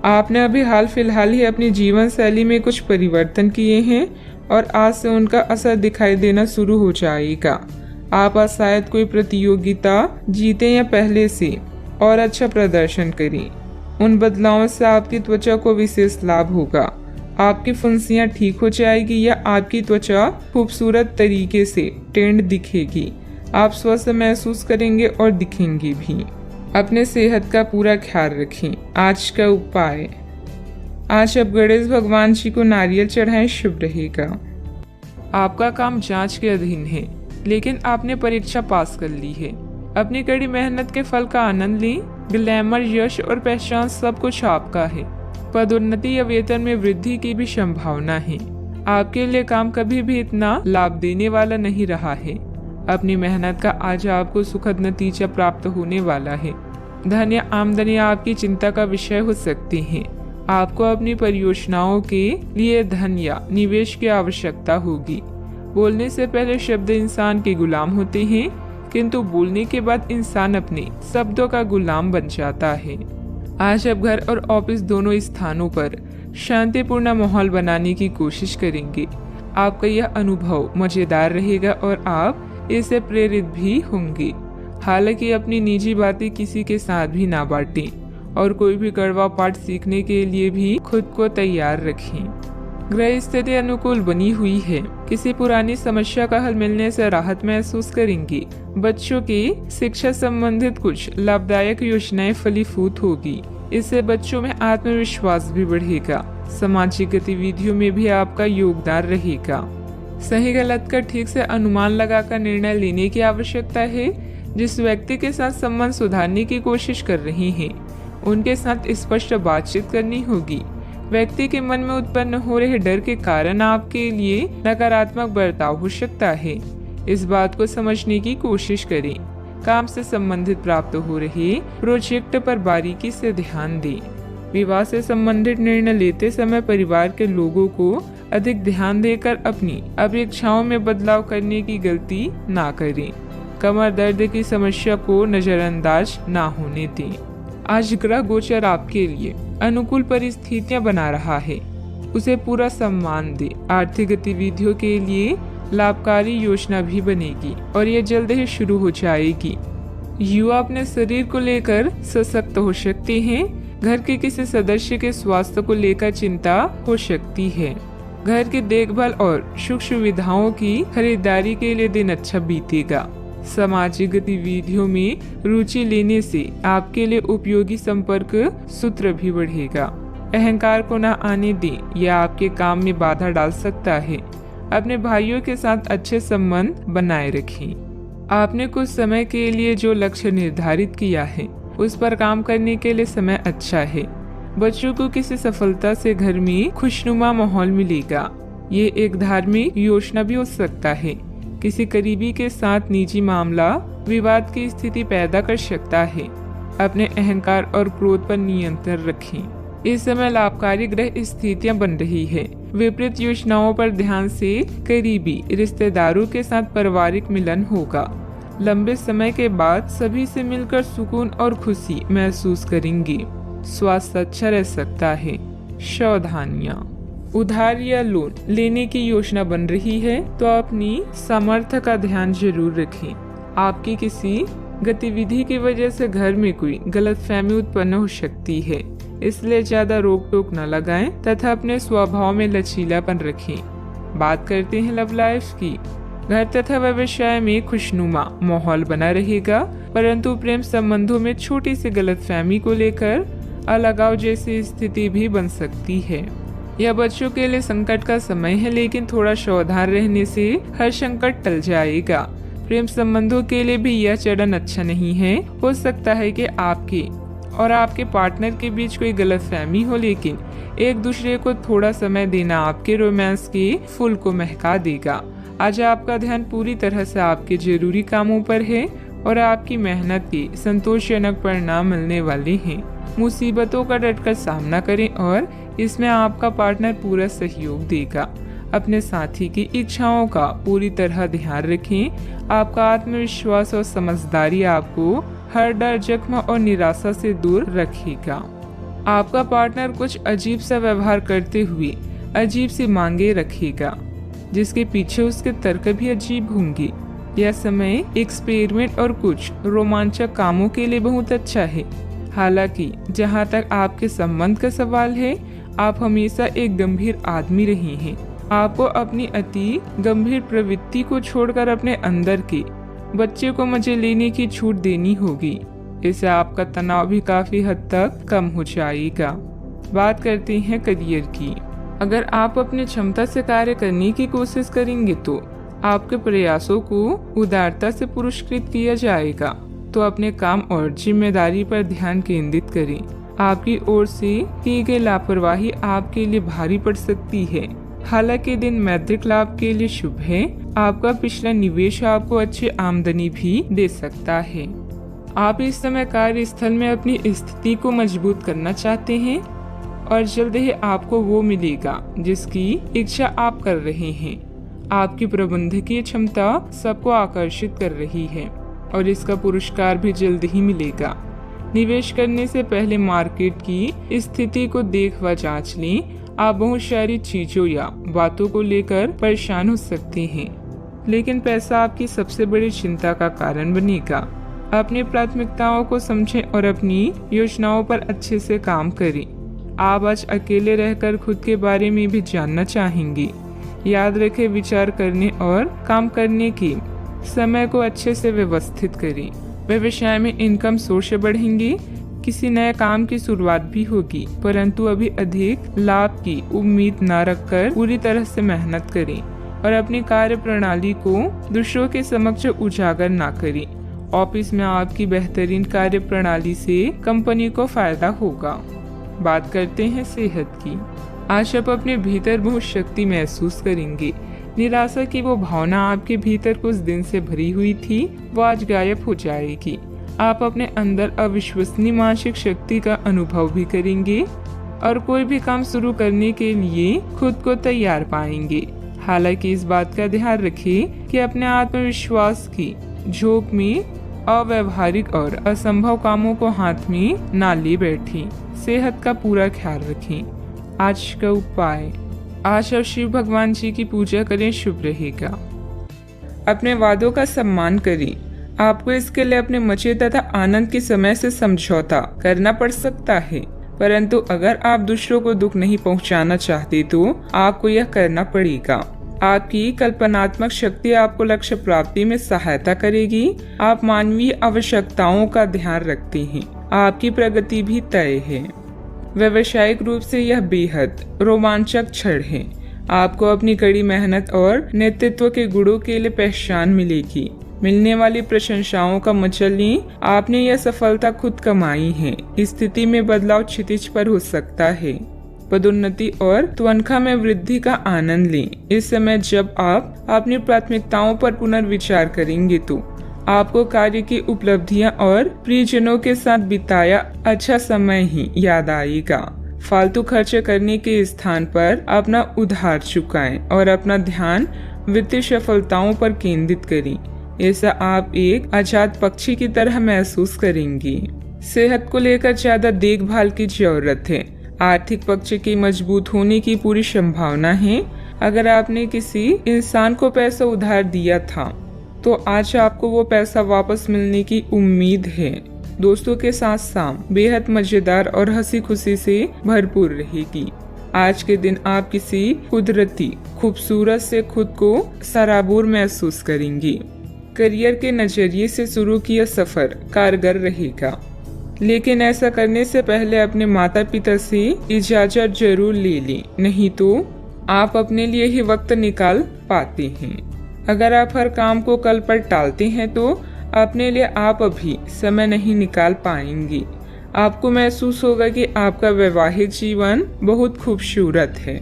आपने अभी हाल फिलहाल ही अपनी जीवन शैली में कुछ परिवर्तन किए हैं और आज से उनका असर दिखाई देना शुरू हो जाएगा। आप आज शायद कोई प्रतियोगिता जीते या पहले से और अच्छा प्रदर्शन करें। उन बदलावों से आपकी त्वचा को विशेष लाभ होगा। आपकी फुंसियां ठीक हो जाएगी या आपकी त्वचा खूबसूरत तरीके से टेंड दिखेगी। आप स्वस्थ महसूस करेंगे और दिखेंगे भी। अपने सेहत का पूरा ख्याल रखें। आज का उपाय, आज आप गणेश भगवान जी को नारियल चढ़ाएं, शुभ रहेगा। आपका काम जांच के अधीन है, लेकिन आपने परीक्षा पास कर ली है। अपनी कड़ी मेहनत के फल का आनंद लें। ग्लैमर, यश और पहचान सब कुछ आपका है। पदोन्नति या वेतन में वृद्धि की भी संभावना है। आपके लिए काम कभी भी इतना लाभ देने वाला नहीं रहा है। अपनी मेहनत का आज आपको सुखद नतीजा प्राप्त होने वाला है। धन या आमदनी आपकी चिंता का विषय हो सकती है। आपको अपनी परियोजनाओं के लिए धन या निवेश की आवश्यकता होगी। बोलने से पहले शब्द इंसान के गुलाम होते हैं, किंतु बोलने के बाद इंसान अपने शब्दों का गुलाम बन जाता है। आज आप घर और ऑफिस दोनों स्थानों पर शांतिपूर्ण माहौल बनाने की कोशिश करेंगे। आपका यह अनुभव मजेदार रहेगा और आप इससे प्रेरित भी होंगे। हालांकि अपनी निजी बातें किसी के साथ भी ना बांटें और कोई भी कड़वा पाठ सीखने के लिए भी खुद को तैयार रखें। ग्रह स्थिति अनुकूल बनी हुई है। किसी पुरानी समस्या का हल मिलने से राहत महसूस करेंगे। बच्चों की शिक्षा संबंधित कुछ लाभदायक योजनाएं फलीभूत होगी। इससे बच्चों में आत्मविश्वास भी बढ़ेगा। सामाजिक गतिविधियों में भी आपका योगदान रहेगा। सही गलत का ठीक से अनुमान लगाकर निर्णय लेने की आवश्यकता है। जिस व्यक्ति के साथ संबंध सुधारने की कोशिश कर रहे हैं, उनके साथ स्पष्ट बातचीत करनी होगी। व्यक्ति के मन में उत्पन्न हो रहे डर के कारण आपके लिए नकारात्मक बर्ताव हो सकता है। इस बात को समझने की कोशिश करें। काम से संबंधित प्राप्त हो रहे प्रोजेक्ट पर बारीकी से ध्यान दें। विवाह से संबंधित निर्णय लेते समय परिवार के लोगों को अधिक ध्यान देकर अपनी अपेक्षाओं में बदलाव करने की गलती ना करें। कमर दर्द की समस्या को नजरअंदाज ना होने दें। आज ग्रह गोचर आपके लिए अनुकूल परिस्थितियां बना रहा है, उसे पूरा सम्मान दे। आर्थिक गतिविधियों के लिए लाभकारी योजना भी बनेगी और ये जल्द ही शुरू हो जाएगी। युवा अपने शरीर को लेकर सशक्त हो सकते हैं। घर के किसी सदस्य के स्वास्थ्य को लेकर चिंता हो सकती है। घर की देखभाल और सुख सुविधाओं की खरीदारी के लिए दिन अच्छा बीतेगा। सामाजिक गतिविधियों में रुचि लेने से आपके लिए उपयोगी संपर्क सूत्र भी बढ़ेगा। अहंकार को न आने दें, यह आपके काम में बाधा डाल सकता है। अपने भाइयों के साथ अच्छे संबंध बनाए रखें। आपने कुछ समय के लिए जो लक्ष्य निर्धारित किया है उस पर काम करने के लिए समय अच्छा है। बच्चों को किसी सफलता से घर में खुशनुमा माहौल मिलेगा। ये एक धार्मिक योजना भी हो सकता है। किसी करीबी के साथ निजी मामला विवाद की स्थिति पैदा कर सकता है। अपने अहंकार और क्रोध पर नियंत्रण रखें। इस समय लाभकारी ग्रह स्थितियां बन रही है। विपरीत योजनाओं पर ध्यान से करीबी रिश्तेदारों के साथ पारिवारिक मिलन होगा। लंबे समय के बाद सभी से मिलकर सुकून और खुशी महसूस करेंगे। स्वास्थ्य अच्छा रह सकता है। सावधानियां, उधार या लोन लेने की योजना बन रही है तो अपनी सामर्थ्य का ध्यान जरूर रखें। आपकी किसी गतिविधि की वजह से घर में कोई गलतफहमी उत्पन्न हो सकती है, इसलिए ज्यादा रोक टोक न लगाएं तथा अपने स्वभाव में लचीलापन रखें। बात करते हैं लव लाइफ की। घर तथा व्यवसाय में खुशनुमा माहौल बना रहेगा, परंतु प्रेम संबंधों में छोटी सी गलतफहमी को लेकर अलगाव जैसी स्थिति भी बन सकती है। यह बच्चों के लिए संकट का समय है, लेकिन थोड़ा सावधान रहने से हर संकट टल जाएगा। प्रेम संबंधों के लिए भी यह चरण अच्छा नहीं है। हो सकता है कि आपके और आपके पार्टनर के बीच कोई गलतफहमी हो, लेकिन एक दूसरे को थोड़ा समय देना आपके रोमांस के फूल को महका देगा। आज आपका ध्यान पूरी तरह से आपके जरूरी कामों पर है और आपकी मेहनत के संतोषजनक परिणाम मिलने वाले हैं। मुसीबतों का डटकर सामना करें और इसमें आपका पार्टनर पूरा सहयोग देगा। अपने साथी की इच्छाओं का पूरी तरह ध्यान रखें। आपका आत्मविश्वास और समझदारी आपको हर डर, जख्म और निराशा से दूर रखेगा। आपका पार्टनर कुछ अजीब सा व्यवहार करते हुए अजीब सी मांगे रखेगा, जिसके पीछे उसके तर्क भी अजीब होंगे। यह समय एक्सपेरिमेंट और कुछ रोमांचक कामों के लिए बहुत अच्छा है। हालांकि जहां तक आपके संबंध का सवाल है, आप हमेशा एक गंभीर आदमी रहे हैं। आपको अपनी अति गंभीर प्रवृत्ति को छोड़कर अपने अंदर के बच्चे को मजे लेने की छूट देनी होगी। इससे आपका तनाव भी काफी हद तक कम हो जाएगा। बात करते हैं करियर की। अगर आप अपनी क्षमता से कार्य करने की कोशिश करेंगे तो आपके प्रयासों को उदारता से पुरस्कृत किया जाएगा। तो अपने काम और जिम्मेदारी पर ध्यान केंद्रित करें। आपकी ओर से की गई लापरवाही आपके लिए भारी पड़ सकती है। हालांकि दिन मैत्रिक लाभ के लिए शुभ है। आपका पिछला निवेश आपको अच्छी आमदनी भी दे सकता है। आप इस समय कार्यस्थल में अपनी स्थिति को मजबूत करना चाहते हैं और जल्द ही आपको वो मिलेगा जिसकी इच्छा आप कर रहे हैं। आपकी प्रबंधकीय क्षमता सबको आकर्षित कर रही है और इसका पुरस्कार भी जल्द ही मिलेगा। निवेश करने से पहले मार्केट की स्थिति को देख व जांच लें। आप बहुत सारी चीजों या बातों को लेकर परेशान हो सकते हैं, लेकिन पैसा आपकी सबसे बड़ी चिंता का कारण बनेगा। अपनी प्राथमिकताओं को समझें और अपनी योजनाओं पर अच्छे से काम करें। आप आज अकेले रहकर खुद के बारे में भी जानना चाहेंगे। याद रखें, विचार करने और काम करने के समय को अच्छे से व्यवस्थित करें। व्यवसाय में इनकम सोर्स बढ़ेंगे। किसी नए काम की शुरुआत भी होगी, परंतु अभी अधिक लाभ की उम्मीद न रखकर पूरी तरह से मेहनत करें और अपनी कार्य प्रणाली को दूसरों के समक्ष उजागर न करें। ऑफिस में आपकी बेहतरीन कार्य प्रणाली से कंपनी को फायदा होगा। बात करते हैं सेहत की। आज आप अपने भीतर बहुत शक्ति महसूस करेंगे। निराशा की वो भावना आपके भीतर कुछ दिन से भरी हुई थी, वो आज गायब हो जाएगी। आप अपने अंदर अविश्वसनीय मानसिक शक्ति का अनुभव भी करेंगे। और कोई भी काम शुरू करने के लिए खुद को तैयार पाएंगे। हालांकि इस बात का ध्यान रखें कि अपने आत्मविश्वास की झोंक में अव्यवहारिक और असंभव कामों को हाथ में ना ले बैठें। सेहत का पूरा ख्याल रखें। आज का उपाय, आज आप शिव भगवान जी की पूजा करें, शुभ रहेगा। अपने वादों का सम्मान करें। आपको इसके लिए अपने मजे तथा आनंद के समय से समझौता करना पड़ सकता है, परंतु अगर आप दूसरों को दुख नहीं पहुंचाना चाहते तो आपको यह करना पड़ेगा। आपकी कल्पनात्मक शक्ति आपको लक्ष्य प्राप्ति में सहायता करेगी। आप मानवीय आवश्यकताओं का ध्यान रखते हैं। आपकी प्रगति भी तय है। व्यावसायिक रूप से यह बेहद रोमांचक क्षण है। आपको अपनी कड़ी मेहनत और नेतृत्व के गुणों के लिए पहचान मिलेगी। मिलने वाली प्रशंसाओं का मचल लें। आपने यह सफलता खुद कमाई है। स्थिति में बदलाव क्षितिज पर हो सकता है। पदोन्नति और तनख्वाह में वृद्धि का आनंद लें। इस समय जब आप अपनी प्राथमिकताओं पर पुनर्विचार करेंगे तो आपको कार्य की उपलब्धियां और प्रियजनों के साथ बिताया अच्छा समय ही याद आएगा। फालतू खर्च करने के स्थान पर अपना उधार चुकाएं और अपना ध्यान वित्तीय सफलताओं पर केंद्रित करें। ऐसा आप एक आजाद पक्षी की तरह महसूस करेंगे। सेहत को लेकर ज्यादा देखभाल की जरूरत है। आर्थिक पक्ष के मजबूत होने की पूरी संभावना है। अगर आपने किसी इंसान को पैसा उधार दिया था तो आज आपको वो पैसा वापस मिलने की उम्मीद है। दोस्तों के साथ शाम बेहद मजेदार और हंसी खुशी से भरपूर रहेगी। आज के दिन आप किसी कुदरती खूबसूरत से खुद को सराबोर महसूस करेंगे। करियर के नजरिए से शुरू किया सफर कारगर रहेगा, लेकिन ऐसा करने से पहले अपने माता पिता से इजाजत जरूर ले लें, नहीं तो आप अपने लिए ही वक्त निकाल पाते हैं। अगर आप हर काम को कल पर टालते हैं तो अपने लिए आप अभी समय नहीं निकाल पाएंगे। आपको महसूस होगा कि आपका वैवाहिक जीवन बहुत खूबसूरत है।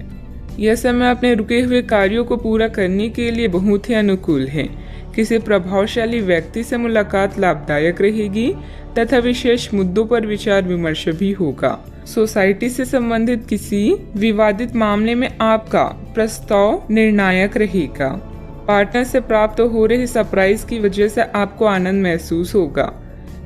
यह समय अपने रुके हुए कार्यों को पूरा करने के लिए बहुत ही अनुकूल है। किसी प्रभावशाली व्यक्ति से मुलाकात लाभदायक रहेगी तथा विशेष मुद्दों पर विचार विमर्श भी होगा। सोसाइटी से संबंधित किसी विवादित मामले में आपका प्रस्ताव निर्णायक रहेगा। पार्टनर से प्राप्त हो रही सरप्राइज की वजह से आपको आनंद महसूस होगा।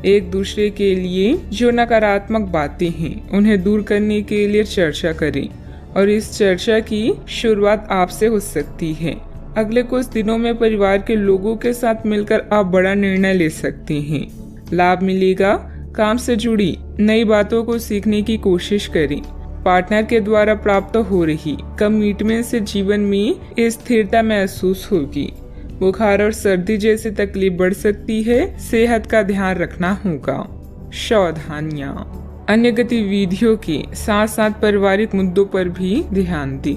एक दूसरे के लिए जो नकारात्मक बातें हैं उन्हें दूर करने के लिए चर्चा करें और इस चर्चा की शुरुआत आपसे हो सकती है। अगले कुछ दिनों में परिवार के लोगों के साथ मिलकर आप बड़ा निर्णय ले सकते हैं। लाभ मिलेगा। काम से जुड़ी नई बातों को सीखने की कोशिश करें। पार्टनर के द्वारा प्राप्त हो रही कमिटमेंट से जीवन में स्थिरता महसूस होगी। बुखार और सर्दी जैसी तकलीफ बढ़ सकती है। सेहत का ध्यान रखना होगा। सावधानियां, अन्य गतिविधियों के साथ साथ पारिवारिक मुद्दों पर भी ध्यान दें।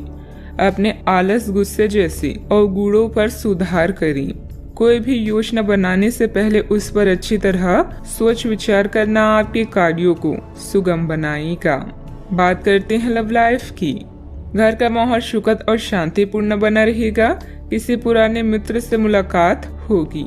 अपने आलस, गुस्से जैसे अवगुणों पर सुधार करें। कोई भी योजना बनाने से पहले उस पर अच्छी तरह सोच विचार करना आपके कार्यों को सुगम बनाएगा। बात करते हैं लव लाइफ की। घर का माहौल सुखद और शांतिपूर्ण बना रहेगा। किसी पुराने मित्र से मुलाकात होगी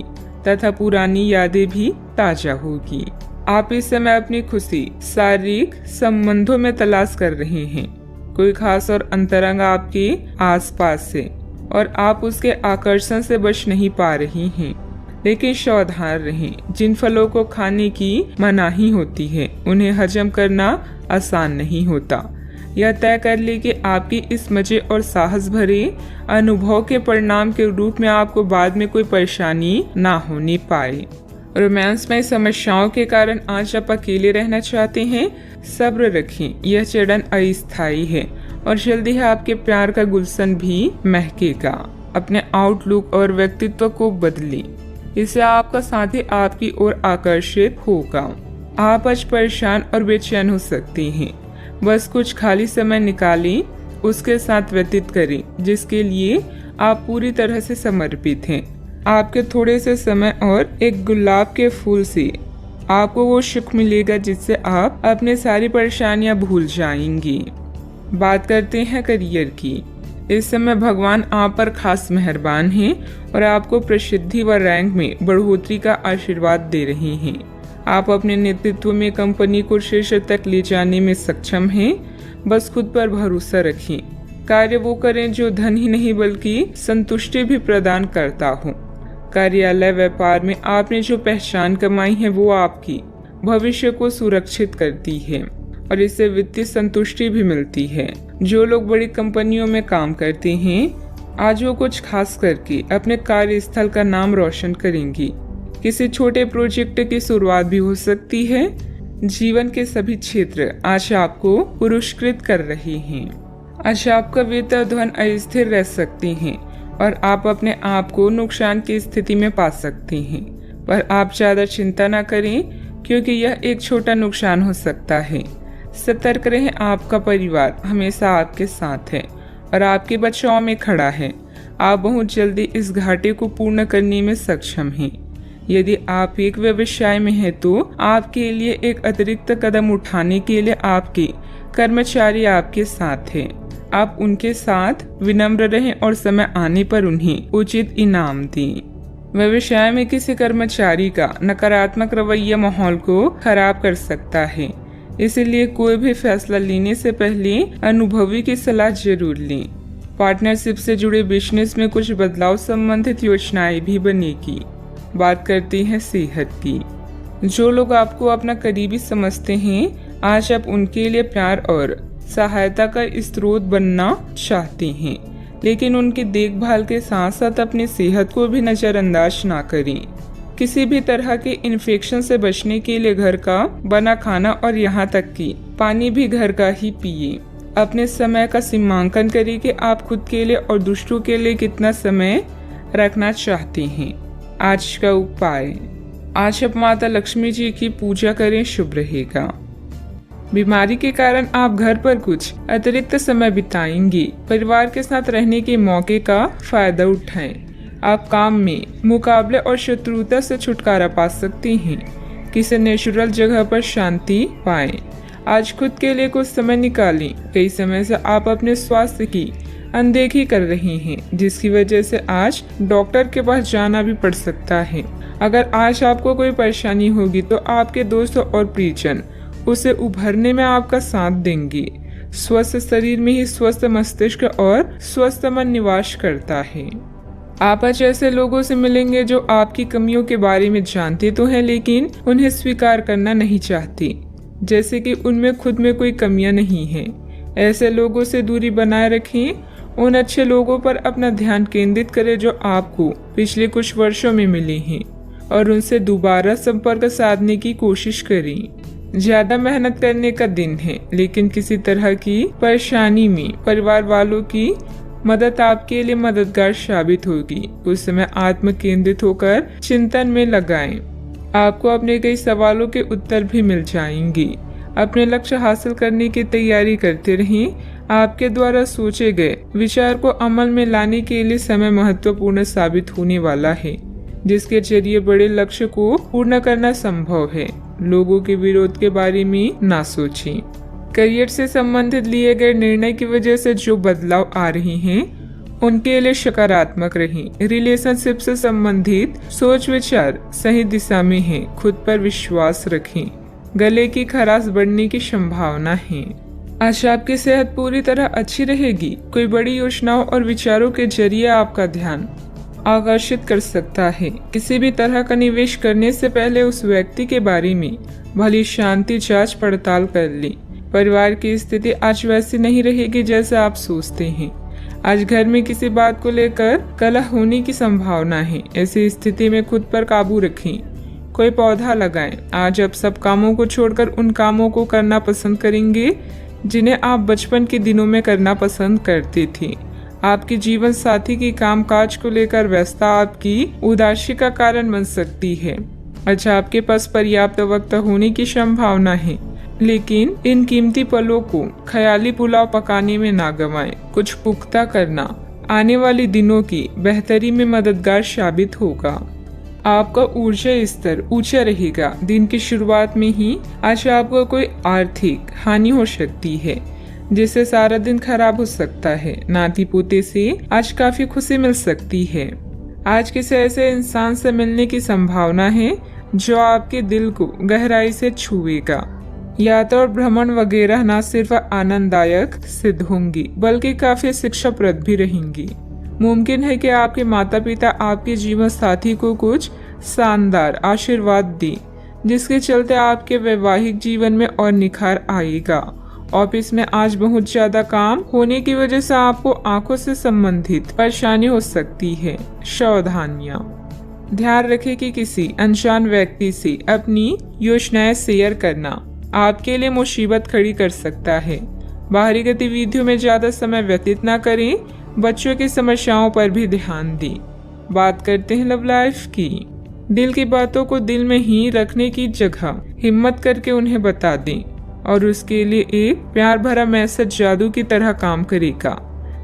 तथा पुरानी यादें भी ताजा होगी। आप इस समय अपनी खुशी शारीरिक संबंधों में तलाश कर रहे हैं। कोई खास और अंतरंग आपके आसपास है और आप उसके आकर्षण से बच नहीं पा रही हैं। लेकिन सावधान रहें। जिन फलों को खाने की मनाही होती है उन्हें हजम करना आसान नहीं होता। यह तय कर ले कि आपकी इस मजे और साहस भरे अनुभव के परिणाम के रूप में आपको बाद में कोई परेशानी ना होने पाए। रोमांस में समस्याओं के कारण आज आप अकेले रहना चाहते हैं। सब्र रखें। यह चरण अस्थायी है और जल्दी ही आपके प्यार का गुलशन भी महकेगा। अपने आउटलुक और व्यक्तित्व को बदलें। इससे आपका साथी आपकी ओर आकर्षित होगा। आप आज परेशान और बेचैन हो सकते हैं। बस कुछ खाली समय निकालें, उसके साथ व्यतीत करें जिसके लिए आप पूरी तरह से समर्पित हैं। आपके थोड़े से समय और एक गुलाब के फूल से आपको वो सुख मिलेगा जिससे आप अपनी सारी परेशानियां भूल जाएंगी। बात करते हैं करियर की। इस समय भगवान आप पर खास मेहरबान हैं और आपको प्रसिद्धि व रैंक में बढ़ोतरी का आशीर्वाद दे रहे हैं। आप अपने नेतृत्व में कंपनी को शीर्ष तक ले जाने में सक्षम हैं। बस खुद पर भरोसा रखें। कार्य वो करें जो धन ही नहीं बल्कि संतुष्टि भी प्रदान करता हो। कार्यालय व्यापार में आपने जो पहचान कमाई है वो आपकी भविष्य को सुरक्षित करती है और इससे वित्तीय संतुष्टि भी मिलती है। जो लोग बड़ी कंपनियों में काम करते हैं आज वो कुछ खास करके अपने कार्यस्थल का नाम रोशन करेंगी। किसी छोटे प्रोजेक्ट की शुरुआत भी हो सकती है। जीवन के सभी क्षेत्र आज आपको पुरस्कृत कर रहे हैं। आज आपका वेतन धन अस्थिर रह सकते हैं और आप अपने आप को नुकसान की स्थिति में पा सकते हैं, पर आप ज्यादा चिंता न करें क्योंकि यह एक छोटा नुकसान हो सकता है। सतर्क रहें, आपका परिवार हमेशा आपके साथ है और आपके बचाव में खड़ा है। आप बहुत जल्दी इस घाटे को पूर्ण करने में सक्षम हैं। यदि आप एक व्यवसाय में हैं तो आपके लिए एक अतिरिक्त कदम उठाने के लिए आपके कर्मचारी आपके साथ हैं। आप उनके साथ विनम्र रहें और समय आने पर उन्हें उचित इनाम दें। व्यवसाय में किसी कर्मचारी का नकारात्मक रवैया माहौल को खराब कर सकता है, इसलिए कोई भी फैसला लेने से पहले अनुभवी की सलाह जरूर लें। पार्टनरशिप से जुड़े बिजनेस में कुछ बदलाव संबंधित योजनाएं भी बनेगी। बात करते हैं सेहत की। जो लोग आपको अपना करीबी समझते हैं आज आप उनके लिए प्यार और सहायता का स्रोत बनना चाहते हैं, लेकिन उनकी देखभाल के साथ साथ अपनी सेहत को भी नजरअंदाज ना करें। किसी भी तरह के इन्फेक्शन से बचने के लिए घर का बना खाना और यहाँ तक कि पानी भी घर का ही पिए। अपने समय का सीमांकन करें कि आप खुद के लिए और दूसरों के लिए कितना समय रखना चाहते हैं। आज का उपाय, आज आप माता लक्ष्मी जी की पूजा करें, शुभ रहेगा। बीमारी के कारण आप घर पर कुछ अतिरिक्त समय बिताएंगे। परिवार के साथ रहने के मौके का फायदा उठाएं। आप काम में मुकाबले और शत्रुता से छुटकारा पा सकते हैं। किसी नेचुरल जगह पर शांति पाएं। आज खुद के लिए कुछ समय निकालें। कई समय से आप अपने स्वास्थ्य की अनदेखी कर रहे हैं, जिसकी वजह से आज डॉक्टर के पास जाना भी पड़ सकता है। अगर आज आपको कोई परेशानी होगी तो आपके दोस्त और परिजन उसे उभरने में आपका साथ देंगे। स्वस्थ शरीर में ही स्वस्थ मस्तिष्क और स्वस्थ मन निवास करता है। आप आज ऐसे लोगों से मिलेंगे जो आपकी कमियों के बारे में जानते तो हैं, लेकिन उन्हें स्वीकार करना नहीं चाहते, जैसे कि उनमें खुद में कोई कमियां नहीं हैं। ऐसे लोगों से दूरी बनाए रखें। उन अच्छे लोगों पर अपना ध्यान केंद्रित करें जो आपको पिछले कुछ वर्षों में मिले हैं और उनसे दोबारा संपर्क साधने की कोशिश करें। ज्यादा मेहनत करने का दिन है, लेकिन किसी तरह की परेशानी में परिवार वालों की मदद आपके लिए मददगार साबित होगी। कुछ समय आत्म केंद्रित होकर चिंतन में लगाएं। आपको अपने कई सवालों के उत्तर भी मिल जाएंगे। अपने लक्ष्य हासिल करने की तैयारी करते रहें। आपके द्वारा सोचे गए विचार को अमल में लाने के लिए समय महत्वपूर्ण साबित होने वाला है, जिसके जरिए बड़े लक्ष्य को पूर्ण करना संभव है। लोगों के विरोध के बारे में ना सोचें। करियर से संबंधित लिए गए निर्णय की वजह से जो बदलाव आ रहे हैं उनके लिए सकारात्मक रहें। रिलेशनशिप से संबंधित सोच विचार सही दिशा में है। खुद पर विश्वास रखें। गले की खराश बढ़ने की संभावना है। आज आपकी सेहत पूरी तरह अच्छी रहेगी। कोई बड़ी योजनाओं और विचारों के जरिए आपका ध्यान आकर्षित कर सकता है। किसी भी तरह का निवेश करने से पहले उस व्यक्ति के बारे में भली शांति जांच पड़ताल कर लें। परिवार की स्थिति आज वैसी नहीं रहेगी जैसे आप सोचते हैं। आज घर में किसी बात को लेकर कलह होने की संभावना है। ऐसी स्थिति में खुद पर काबू रखें। कोई पौधा लगाएं। आज आप सब कामों को छोड़कर उन कामों को करना पसंद करेंगे जिन्हें आप बचपन के दिनों में करना पसंद करते थे। आपकी जीवन साथी की कामकाज को लेकर व्यस्तता आपकी उदासी का कारण बन सकती है। अच्छा, आपके पास पर्याप्त वक्त होने की संभावना है, लेकिन इन कीमती पलों को ख्याली पुलाव पकाने में ना गंवाएं। कुछ पुख्ता करना आने वाले दिनों की बेहतरी में मददगार साबित होगा। आपका ऊर्जा स्तर ऊंचा रहेगा। दिन की शुरुआत में ही आज आपको कोई आर्थिक हानि हो सकती है, जिससे सारा दिन खराब हो सकता है। नाती पोते से आज काफी खुशी मिल सकती है। आज किसी ऐसे इंसान से मिलने की संभावना है जो आपके दिल को गहराई से छुएगा। यात्रा और भ्रमण वगैरह न सिर्फ आनंददायक सिद्ध होंगी बल्कि काफी शिक्षाप्रद भी रहेंगी। मुमकिन है कि आपके माता पिता आपके जीवन साथी को कुछ शानदार आशीर्वाद दें, जिसके चलते आपके वैवाहिक जीवन में और निखार आएगा। ऑफिस में आज बहुत ज्यादा काम होने की वजह से आपको आंखों से संबंधित परेशानी हो सकती है। सावधानियां, ध्यान रखें कि किसी अनजान व्यक्ति से अपनी योजनाएं शेयर करना आपके लिए मुसीबत खड़ी कर सकता है। बाहरी गतिविधियों में ज्यादा समय व्यतीत न करें। बच्चों की समस्याओं पर भी ध्यान दें। बात करते हैं लव लाइफ की। दिल की बातों को दिल में ही रखने की जगह हिम्मत करके उन्हें बता दें और उसके लिए एक प्यार भरा मैसेज जादू की तरह काम करेगा।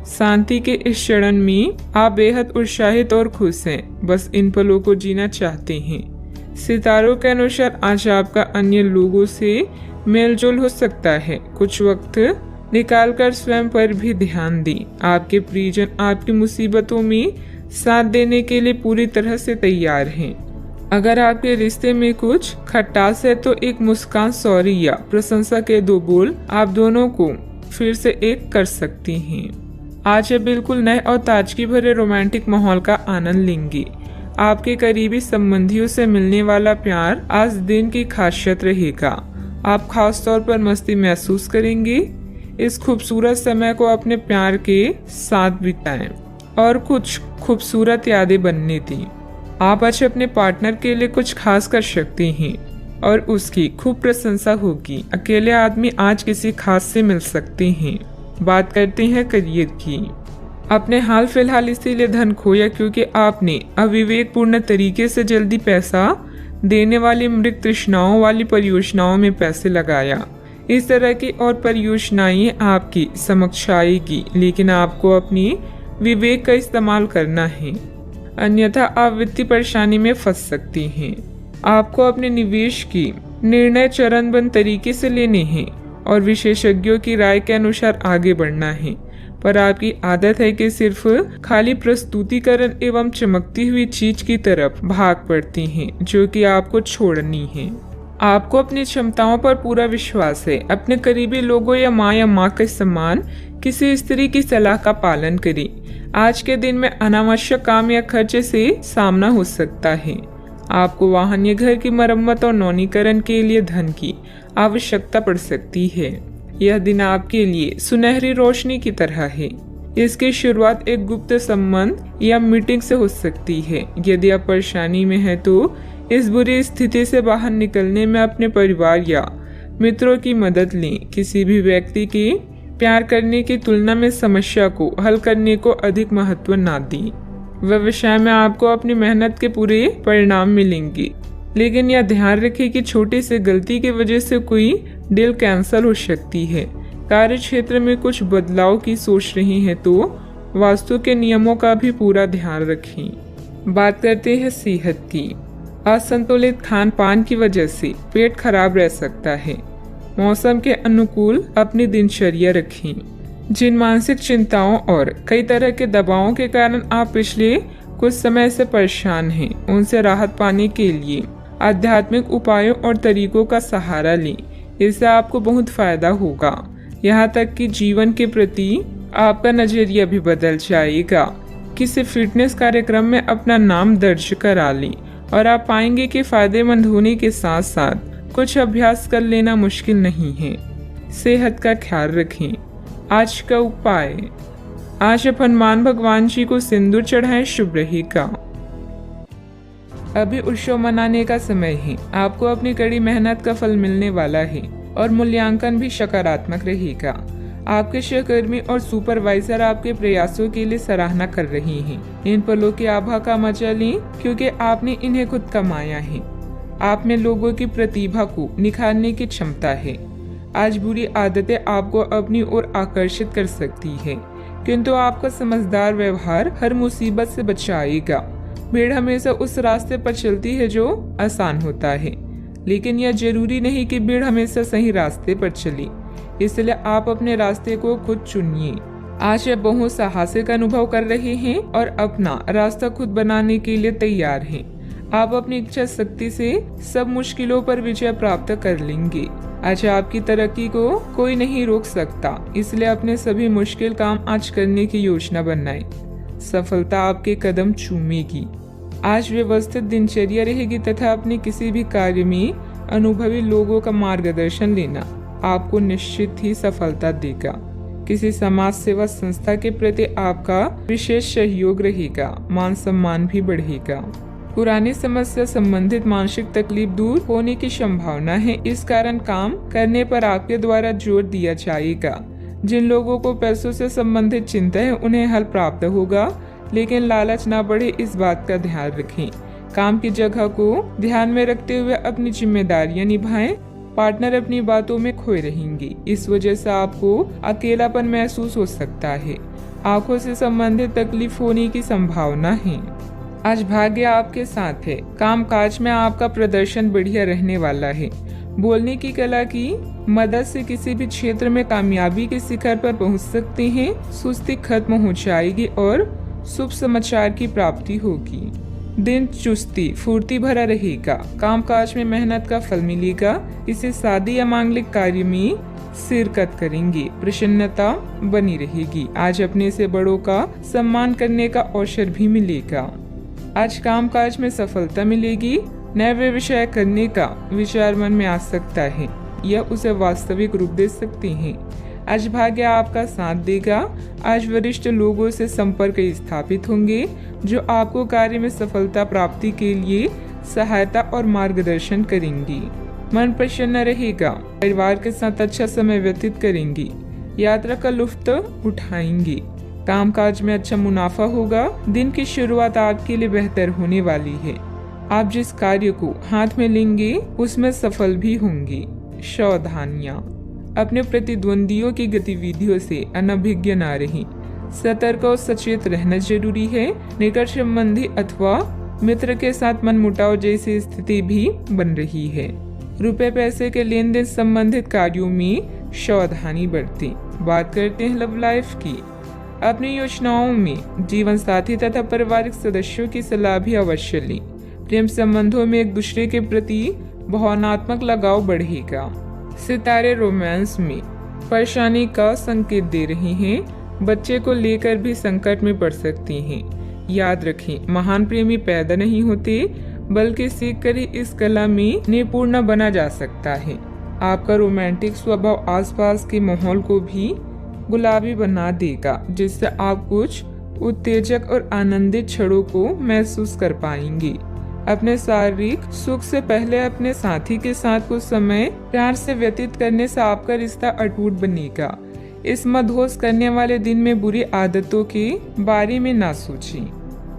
शांति के इस क्षण में आप बेहद उत्साहित और खुश हैं, बस इन पलों को जीना चाहते हैं। सितारों के अनुसार आज आपका अन्य लोगों से मेलजोल हो सकता है। कुछ वक्त निकालकर स्वयं पर भी ध्यान दें। आपके प्रियजन आपकी मुसीबतों में साथ देने के लिए पूरी तरह से तैयार हैं। अगर आपके रिश्ते में कुछ खटास है तो एक मुस्कान, सॉरी या प्रशंसा के 2 बोल आप दोनों को फिर से एक कर सकती हैं। आज आप बिल्कुल नए और ताजगी भरे रोमांटिक माहौल का आनंद लेंगे। आपके करीबी संबंधियों से मिलने वाला प्यार आज दिन की खासियत रहेगा। आप खास तौर पर मस्ती महसूस करेंगे। इस खूबसूरत समय को अपने प्यार के साथ बिताएं और कुछ खूबसूरत यादें बनने दें। आप आज अपने पार्टनर के लिए कुछ खास कर सकते हैं और उसकी खूब प्रशंसा होगी। अकेले आदमी आज किसी खास से मिल सकते हैं। बात करते हैं करियर की। अपने हाल फिलहाल इसीलिए धन खोया क्योंकि आपने अविवेकपूर्ण तरीके से जल्दी पैसा देने वाली मृत तृष्णाओं वाली परियोजनाओं में पैसे लगाया। इस तरह की और परियोजनाएं आपकी समक्ष आएगी, लेकिन आपको अपनी विवेक का इस्तेमाल करना है, अन्यथा आप वित्तीय परेशानी में फंस सकती हैं। आपको अपने निवेश की निर्णय चरणबद्ध तरीके से लेने हैं और विशेषज्ञों की राय के अनुसार आगे बढ़ना है, पर आपकी आदत है कि सिर्फ खाली प्रस्तुतिकरण एवं चमकती हुई चीज की तरफ भाग पड़ती हैं, जो कि आपको छोड़नी है। आपको अपनी क्षमताओं पर पूरा विश्वास है। अपने करीबी लोगों या माँ के समान किसी स्त्री की सलाह का पालन करें। आज के दिन में अनावश्यक काम या खर्चे से सामना हो सकता है। आपको वाहन या घर की मरम्मत और नवीनीकरण के लिए धन की आवश्यकता पड़ सकती है। यह दिन आपके लिए सुनहरी रोशनी की तरह है। इसकी शुरुआत एक गुप्त संबंध या मीटिंग से हो सकती है। यदि आप परेशानी में हैं तो इस बुरी स्थिति से बाहर निकलने में अपने परिवार या मित्रों की मदद लें। किसी भी व्यक्ति की प्यार करने की तुलना में समस्या को हल करने को अधिक महत्व ना दें। व्यवसाय में आपको अपनी मेहनत के पूरे परिणाम मिलेंगे, लेकिन यह ध्यान रखें कि छोटी सी गलती की वजह से कोई डील कैंसिल हो सकती है। कार्य क्षेत्र में कुछ बदलाव की सोच रही हैं तो वास्तु के नियमों का भी पूरा ध्यान रखें। बात करते हैं सेहत की। असंतुलित खान पान की वजह से पेट खराब रह सकता है। मौसम के अनुकूल अपनी दिनचर्या रखें। जिन मानसिक चिंताओं और कई तरह के दबावों के कारण आप पिछले कुछ समय से परेशान हैं, उनसे राहत पाने के लिए आध्यात्मिक उपायों और तरीकों का सहारा लें। इससे आपको बहुत फायदा होगा। यहाँ तक कि जीवन के प्रति आपका नजरिया भी बदल जाएगा। किसी फिटनेस कार्यक्रम में अपना नाम दर्ज करा लें और आप पाएंगे कि फायदेमंद होने के साथ साथ कुछ अभ्यास कर लेना मुश्किल नहीं है। सेहत का ख्याल रखें। आज का उपाय, आज आप हनुमान भगवान जी को सिंदूर चढ़ाएं, शुभ रहेगा। अभी उत्सव मनाने का समय है। आपको अपनी कड़ी मेहनत का फल मिलने वाला है और मूल्यांकन भी सकारात्मक रहेगा। आपके सहकर्मी और सुपरवाइजर आपके प्रयासों के लिए सराहना कर रही हैं। इन पलों की आभा का मजा लें क्योंकि आपने इन्हें खुद कमाया है। आप में लोगों की प्रतिभा को निखारने की क्षमता है। आज बुरी आदतें आपको अपनी ओर आकर्षित कर सकती है, किंतु आपका समझदार व्यवहार हर मुसीबत से बचाएगा। भीड़ हमेशा उस रास्ते पर चलती है जो आसान होता है, लेकिन यह जरूरी नहीं कि भीड़ हमेशा सही रास्ते पर चले। इसलिए आप अपने रास्ते को खुद चुनिए। आज आप बहुत साहसिक अनुभव कर रहे हैं और अपना रास्ता खुद बनाने के लिए तैयार हैं। आप अपनी इच्छा शक्ति से सब मुश्किलों पर विजय प्राप्त कर लेंगे। आज आपकी तरक्की को कोई नहीं रोक सकता, इसलिए अपने सभी मुश्किल काम आज करने की योजना बनाएं। सफलता आपके कदम चूमेगी। आज व्यवस्थित दिनचर्या रहेगी तथा अपने किसी भी कार्य में अनुभवी लोगों का मार्गदर्शन लेना आपको निश्चित ही सफलता देगा। किसी समाज सेवा संस्था के प्रति आपका विशेष सहयोग रहेगा। मान सम्मान भी बढ़ेगा। पुरानी समस्या संबंधित मानसिक तकलीफ दूर होने की संभावना है। इस कारण काम करने पर आपके द्वारा जोर दिया जाएगा। जिन लोगों को पैसों से संबंधित चिंता है उन्हें हल प्राप्त होगा, लेकिन लालच ना बढ़े इस बात का ध्यान रखें। काम की जगह को ध्यान में रखते हुए अपनी जिम्मेदारियां निभाएं। पार्टनर अपनी बातों में खोए रहेंगी, इस वजह से आपको अकेलापन महसूस हो सकता है। आंखों से संबंधित तकलीफ होने की संभावना है। आज भाग्य आपके साथ है। काम काज में आपका प्रदर्शन बढ़िया रहने वाला है। बोलने की कला की मदद से किसी भी क्षेत्र में कामयाबी के शिखर पर पहुंच सकते हैं। सुस्ती खत्म हो जाएगी और शुभ समाचार की प्राप्ति होगी। दिन चुस्ती फुर्ती भरा रहेगा। कामकाज में मेहनत का फल मिलेगा। किसी शादी या मांगलिक कार्य में शिरकत करेंगे। प्रसन्नता बनी रहेगी। आज अपने से बड़ों का सम्मान करने का अवसर भी मिलेगा। आज कामकाज में सफलता मिलेगी। नए व्यवसाय करने का विचार मन में आ सकता है। यह उसे वास्तविक रूप दे सकते हैं। आज भाग्य आपका साथ देगा। आज वरिष्ठ लोगों से संपर्क स्थापित होंगे जो आपको कार्य में सफलता प्राप्ति के लिए सहायता और मार्गदर्शन करेंगी। मन प्रसन्न रहेगा। परिवार के साथ अच्छा समय व्यतीत करेंगी। यात्रा का लुत्फ उठाएंगी। कामकाज में अच्छा मुनाफा होगा। दिन की शुरुआत आपके लिए बेहतर होने वाली है। आप जिस कार्य को हाथ में लेंगे उसमें सफल भी होंगी। सावधानियां, अपने प्रतिद्वंदियों की गतिविधियों से अनभिज्ञ न रहें। सतर्क और सचेत रहना जरूरी है। निकट संबंधी अथवा मित्र के साथ मनमुटाव जैसी स्थिति भी बन रही है। रुपए पैसे के लेन देन संबंधित कार्यों में सावधानी बरतें। बात करते हैं लव लाइफ की। अपनी योजनाओं में जीवन साथी तथा पारिवारिक सदस्यों की सलाह भी अवश्य लें। प्रेम संबंधों में एक दूसरे के प्रति भावनात्मक लगाव बढ़ेगा। सितारे रोमांस में परेशानी का संकेत दे रहे हैं। बच्चे को लेकर भी संकट में पड़ सकती हैं। याद रखें, महान प्रेमी पैदा नहीं होते बल्कि सीख कर ही इस कला में निपुण बना जा सकता है। आपका रोमांटिक स्वभाव आसपास के माहौल को भी गुलाबी बना देगा, जिससे आप कुछ उत्तेजक और आनंदित क्षणों को महसूस कर पाएंगे। अपने शारीरिक सुख से पहले अपने साथी के साथ कुछ समय प्यार से व्यतीत करने से आपका रिश्ता अटूट बनेगा। इस मदहोश करने वाले दिन में बुरी आदतों के बारे में ना सोचें।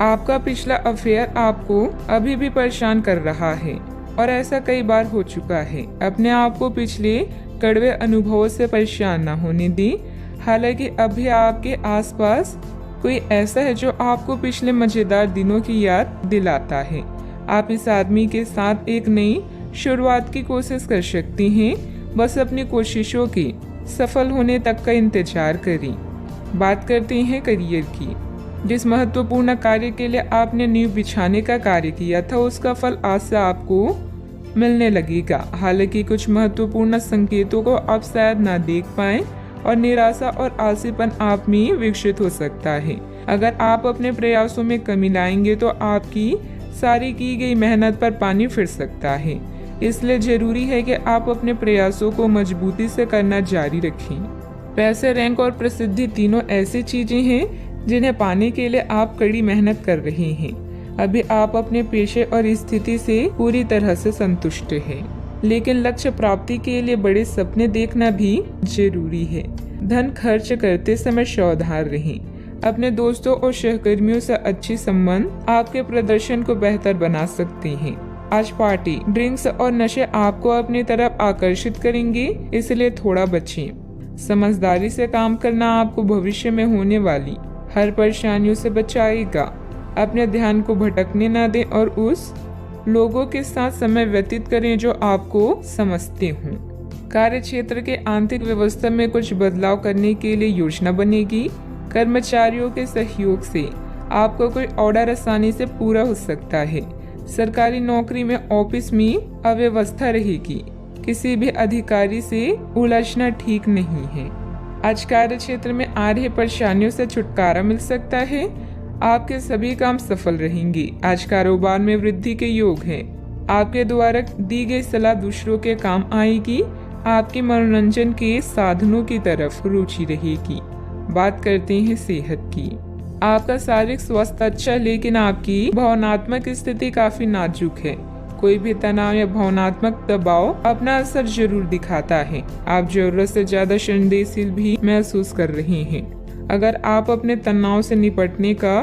आपका पिछला अफेयर आपको अभी भी परेशान कर रहा है और ऐसा कई बार हो चुका है। अपने आप को पिछले कड़वे अनुभवों से परेशान न होने दें। हालांकि अभी आपके आसपास कोई ऐसा है जो आपको पिछले मजेदार दिनों की याद दिलाता है। आप इस आदमी के साथ एक नई शुरुआत की कोशिश कर सकती हैं। बस अपनी कोशिशों के सफल होने तक का इंतजार करें। बात करते हैं करियर की। जिस महत्वपूर्ण कार्य के लिए आपने नींव बिछाने का कार्य किया था उसका फल आज से आपको मिलने लगेगा। हालांकि कुछ महत्वपूर्ण संकेतों को आप शायद ना देख पाएं और निराशा और आलसीपन आप में विकसित हो सकता है। अगर आप अपने प्रयासों में कमी लाएंगे तो आपकी सारी की गई मेहनत पर पानी फिर सकता है। इसलिए जरूरी है कि आप अपने प्रयासों को मजबूती से करना जारी रखें। पैसे, रैंक और प्रसिद्धि तीनों ऐसी चीजें हैं जिन्हें पाने के लिए आप कड़ी मेहनत कर रहे हैं। अभी आप अपने पेशे और स्थिति से पूरी तरह से संतुष्ट हैं, लेकिन लक्ष्य प्राप्ति के लिए बड़े सपने देखना भी जरूरी है। धन खर्च करते समय सावधान रहें। अपने दोस्तों और सहकर्मियों से अच्छी संबंध आपके प्रदर्शन को बेहतर बना सकते हैं। आज पार्टी, ड्रिंक्स और नशे आपको अपनी तरफ आकर्षित करेंगे, इसलिए थोड़ा बचें। समझदारी से काम करना आपको भविष्य में होने वाली हर परेशानियों से बचाएगा। अपने ध्यान को भटकने न दें और उस लोगों के साथ समय व्यतीत करें जो आपको समझते हों। कार्य क्षेत्र के आंतरिक व्यवस्था में कुछ बदलाव करने के लिए योजना बनेगी। कर्मचारियों के सहयोग से आपको कोई ऑर्डर आसानी से पूरा हो सकता है। सरकारी नौकरी में ऑफिस में अव्यवस्था रहेगी। किसी भी अधिकारी से उलझना ठीक नहीं है। आज कार्य क्षेत्र में आ रही परेशानियों से छुटकारा मिल सकता है। आपके सभी काम सफल रहेंगे। आज कारोबार में वृद्धि के योग है। आपके द्वारा दी गई सलाह दूसरों के काम आएगी। आपके मनोरंजन के साधनों की तरफ रुचि रहेगी। बात करते हैं सेहत की। आपका शारीरिक स्वास्थ्य अच्छा, लेकिन आपकी भावनात्मक स्थिति काफी नाजुक है। कोई भी तनाव या भावनात्मक दबाव अपना असर जरूर दिखाता है। आप जरूरत से ज्यादा संवेदनशील भी महसूस कर रहे हैं। अगर आप अपने तनाव से निपटने का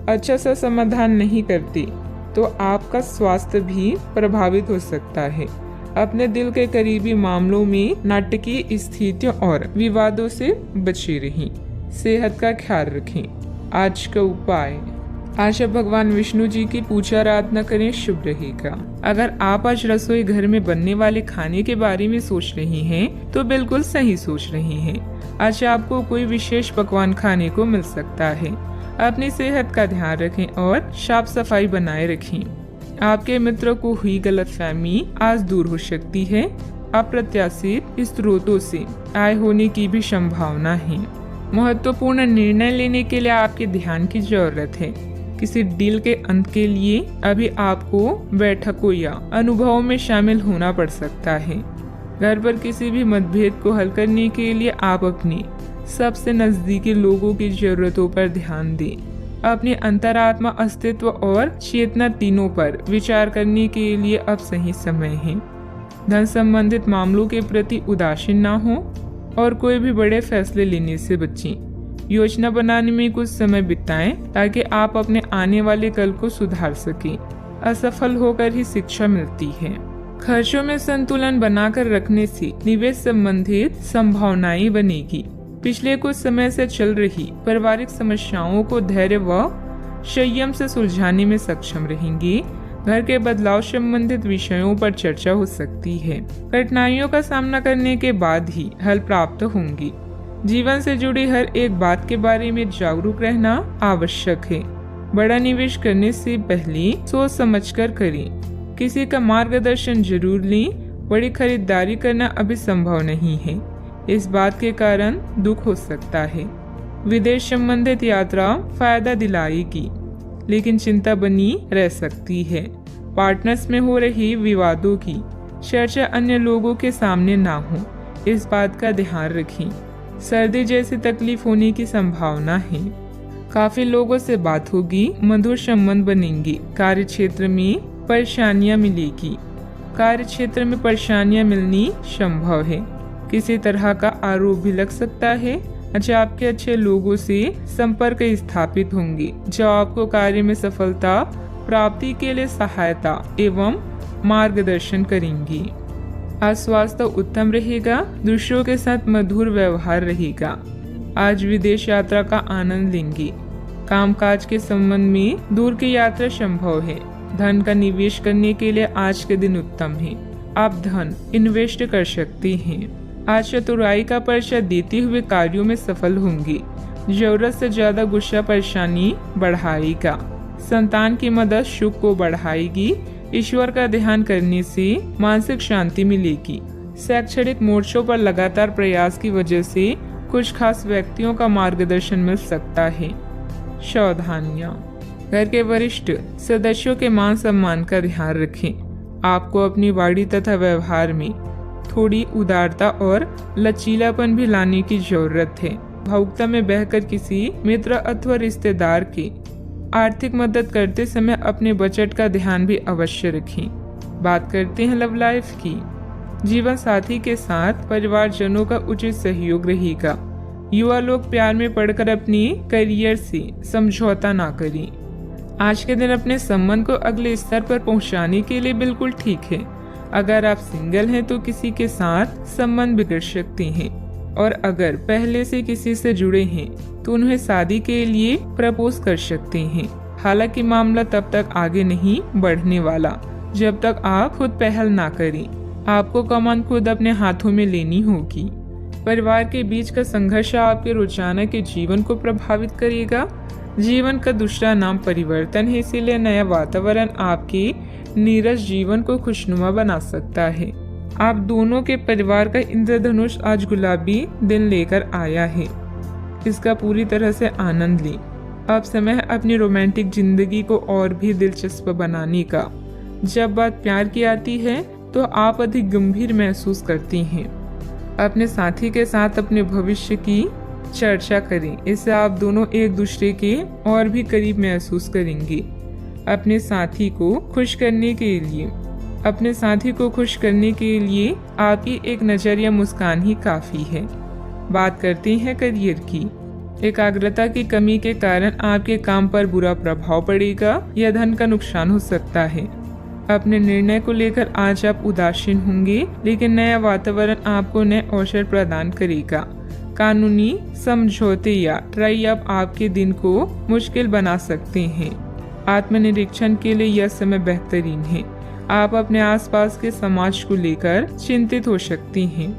अच्छा सा समाधान नहीं करते तो आपका स्वास्थ्य भी प्रभावित हो सकता है। अपने दिल के करीबी मामलों में नाटकीय स्थितियों और विवादों से बचे रहें। सेहत का ख्याल रखें। आज का उपाय, आज आप भगवान विष्णु जी की पूजा आराधना करें, शुभ रहेगा। अगर आप आज रसोई घर में बनने वाले खाने के बारे में सोच रहे हैं तो बिल्कुल सही सोच रहे हैं। आज आपको कोई विशेष पकवान खाने को मिल सकता है। अपनी सेहत का ध्यान रखें और साफ सफाई बनाए रखें। आपके मित्रों को हुई गलतफहमी आज दूर हो सकती है। अप्रत्याशित स्रोतों से आय होने की भी संभावना है। महत्वपूर्ण निर्णय लेने के लिए आपके ध्यान की जरूरत है। किसी डील के अंत के लिए अभी आपको बैठकों या अनुभवों में शामिल होना पड़ सकता है। घर पर किसी भी मतभेद को हल करने के लिए आप अपने सबसे नजदीकी लोगों की जरूरतों पर ध्यान दें। अपने अंतरात्मा, अस्तित्व और चेतना तीनों पर विचार करने के लिए अब सही समय है। धन संबंधित मामलों के प्रति उदासीन न हो और कोई भी बड़े फैसले लेने से बचें। योजना बनाने में कुछ समय बिताएं ताकि आप अपने आने वाले कल को सुधार सकें। असफल होकर ही शिक्षा मिलती है। खर्चों में संतुलन बनाकर रखने से निवेश संबंधित संभावनाएं बनेगी। पिछले कुछ समय से चल रही पारिवारिक समस्याओं को धैर्य व संयम से सुलझाने में सक्षम रहेंगे। घर के बदलाव संबंधित विषयों पर चर्चा हो सकती है। कठिनाइयों का सामना करने के बाद ही हल प्राप्त होंगी। जीवन से जुड़ी हर एक बात के बारे में जागरूक रहना आवश्यक है। बड़ा निवेश करने से पहले सोच समझकर करें। किसी का मार्गदर्शन जरूर लें। बड़ी खरीदारी करना अभी संभव नहीं है। इस बात के कारण दुख हो सकता है। विदेश संबंधित यात्रा फायदा दिलाएगी, लेकिन चिंता बनी रह सकती है। पार्टनर्स में हो रही विवादों की चर्चा अन्य लोगों के सामने ना हो, इस बात का ध्यान रखें। सर्दी जैसी तकलीफ होने की संभावना है। काफी लोगों से बात होगी, मधुर संबंध बनेंगे। कार्य क्षेत्र में परेशानियां मिलेगी। कार्य क्षेत्र में परेशानियां मिलनी संभव है। किसी तरह का आरोप भी लग सकता है। अच्छा, आपके अच्छे लोगों से संपर्क स्थापित होंगे जो आपको कार्य में सफलता प्राप्ति के लिए सहायता एवं मार्गदर्शन करेंगी। आज स्वास्थ्य उत्तम रहेगा। दूसरों के साथ मधुर व्यवहार रहेगा। आज विदेश यात्रा का आनंद लेंगे। कामकाज के संबंध में दूर की यात्रा संभव है। धन का निवेश करने के लिए आज के दिन उत्तम है। आप धन इन्वेस्ट कर सकते हैं। आज चतुराई का परिचय देते हुए कार्यों में सफल होंगे। जरूरत से ज्यादा गुस्सा परेशानी बढ़ाएगा। संतान की मदद सुख को बढ़ाएगी। ईश्वर का ध्यान करने से मानसिक शांति मिलेगी। शैक्षणिक मोर्चों पर लगातार प्रयास की वजह से कुछ खास व्यक्तियों का मार्गदर्शन मिल सकता है। सावधानियां, घर के वरिष्ठ सदस्यों के मान सम्मान का ध्यान रखें। आपको अपनी वाणी तथा व्यवहार में थोड़ी उदारता और लचीलापन भी लाने की जरूरत है। भावुकता में बहकर किसी मित्र अथवा रिश्तेदार की आर्थिक मदद करते समय अपने बजट का ध्यान भी अवश्य रखें। बात करते हैं लव लाइफ की। जीवन साथी के साथ परिवारजनों का उचित सहयोग रहेगा। युवा लोग प्यार में पड़कर अपनी करियर से समझौता ना करें। आज के दिन अपने संबंध को अगले स्तर पर पहुंचाने के लिए बिल्कुल ठीक है। अगर आप सिंगल हैं तो किसी के साथ संबंध बिगड़ सकते हैं, और अगर पहले से किसी से जुड़े हैं तो उन्हें शादी के लिए प्रपोज कर सकते हैं। हालांकि मामला तब तक आगे नहीं बढ़ने वाला जब तक आप खुद पहल ना करें। आपको कमान खुद अपने हाथों में लेनी होगी। परिवार के बीच का संघर्ष आपके रोजाना के जीवन को प्रभावित करेगा। जीवन का दूसरा नाम परिवर्तन है, इसीलिए नया वातावरण आपके नीरस जीवन को खुशनुमा बना सकता है। आप दोनों के परिवार का इंद्रधनुष आज गुलाबी दिन लेकर आया है। इसका पूरी तरह से आनंद लें। अब समय है अपनी रोमांटिक जिंदगी को और भी दिलचस्प बनाने का। जब बात प्यार की आती है तो आप अधिक गंभीर महसूस करती हैं। अपने साथी के साथ अपने भविष्य की चर्चा करें। इससे आप दोनों एक दूसरे के और भी करीब महसूस करेंगे। अपने साथी को खुश करने के लिए आपकी एक नजर या मुस्कान ही काफी है। बात करते हैं करियर की। एकाग्रता की कमी के कारण आपके काम पर बुरा प्रभाव पड़ेगा या धन का नुकसान हो सकता है। अपने निर्णय को लेकर आज आप उदासीन होंगे, लेकिन नया वातावरण आपको नए अवसर प्रदान करेगा। कानूनी समझौते या ट्राई आप आपके दिन को मुश्किल बना सकते हैं। आत्मनिरीक्षण के लिए यह समय बेहतरीन है। आप अपने आसपास के समाज को लेकर चिंतित हो सकती हैं,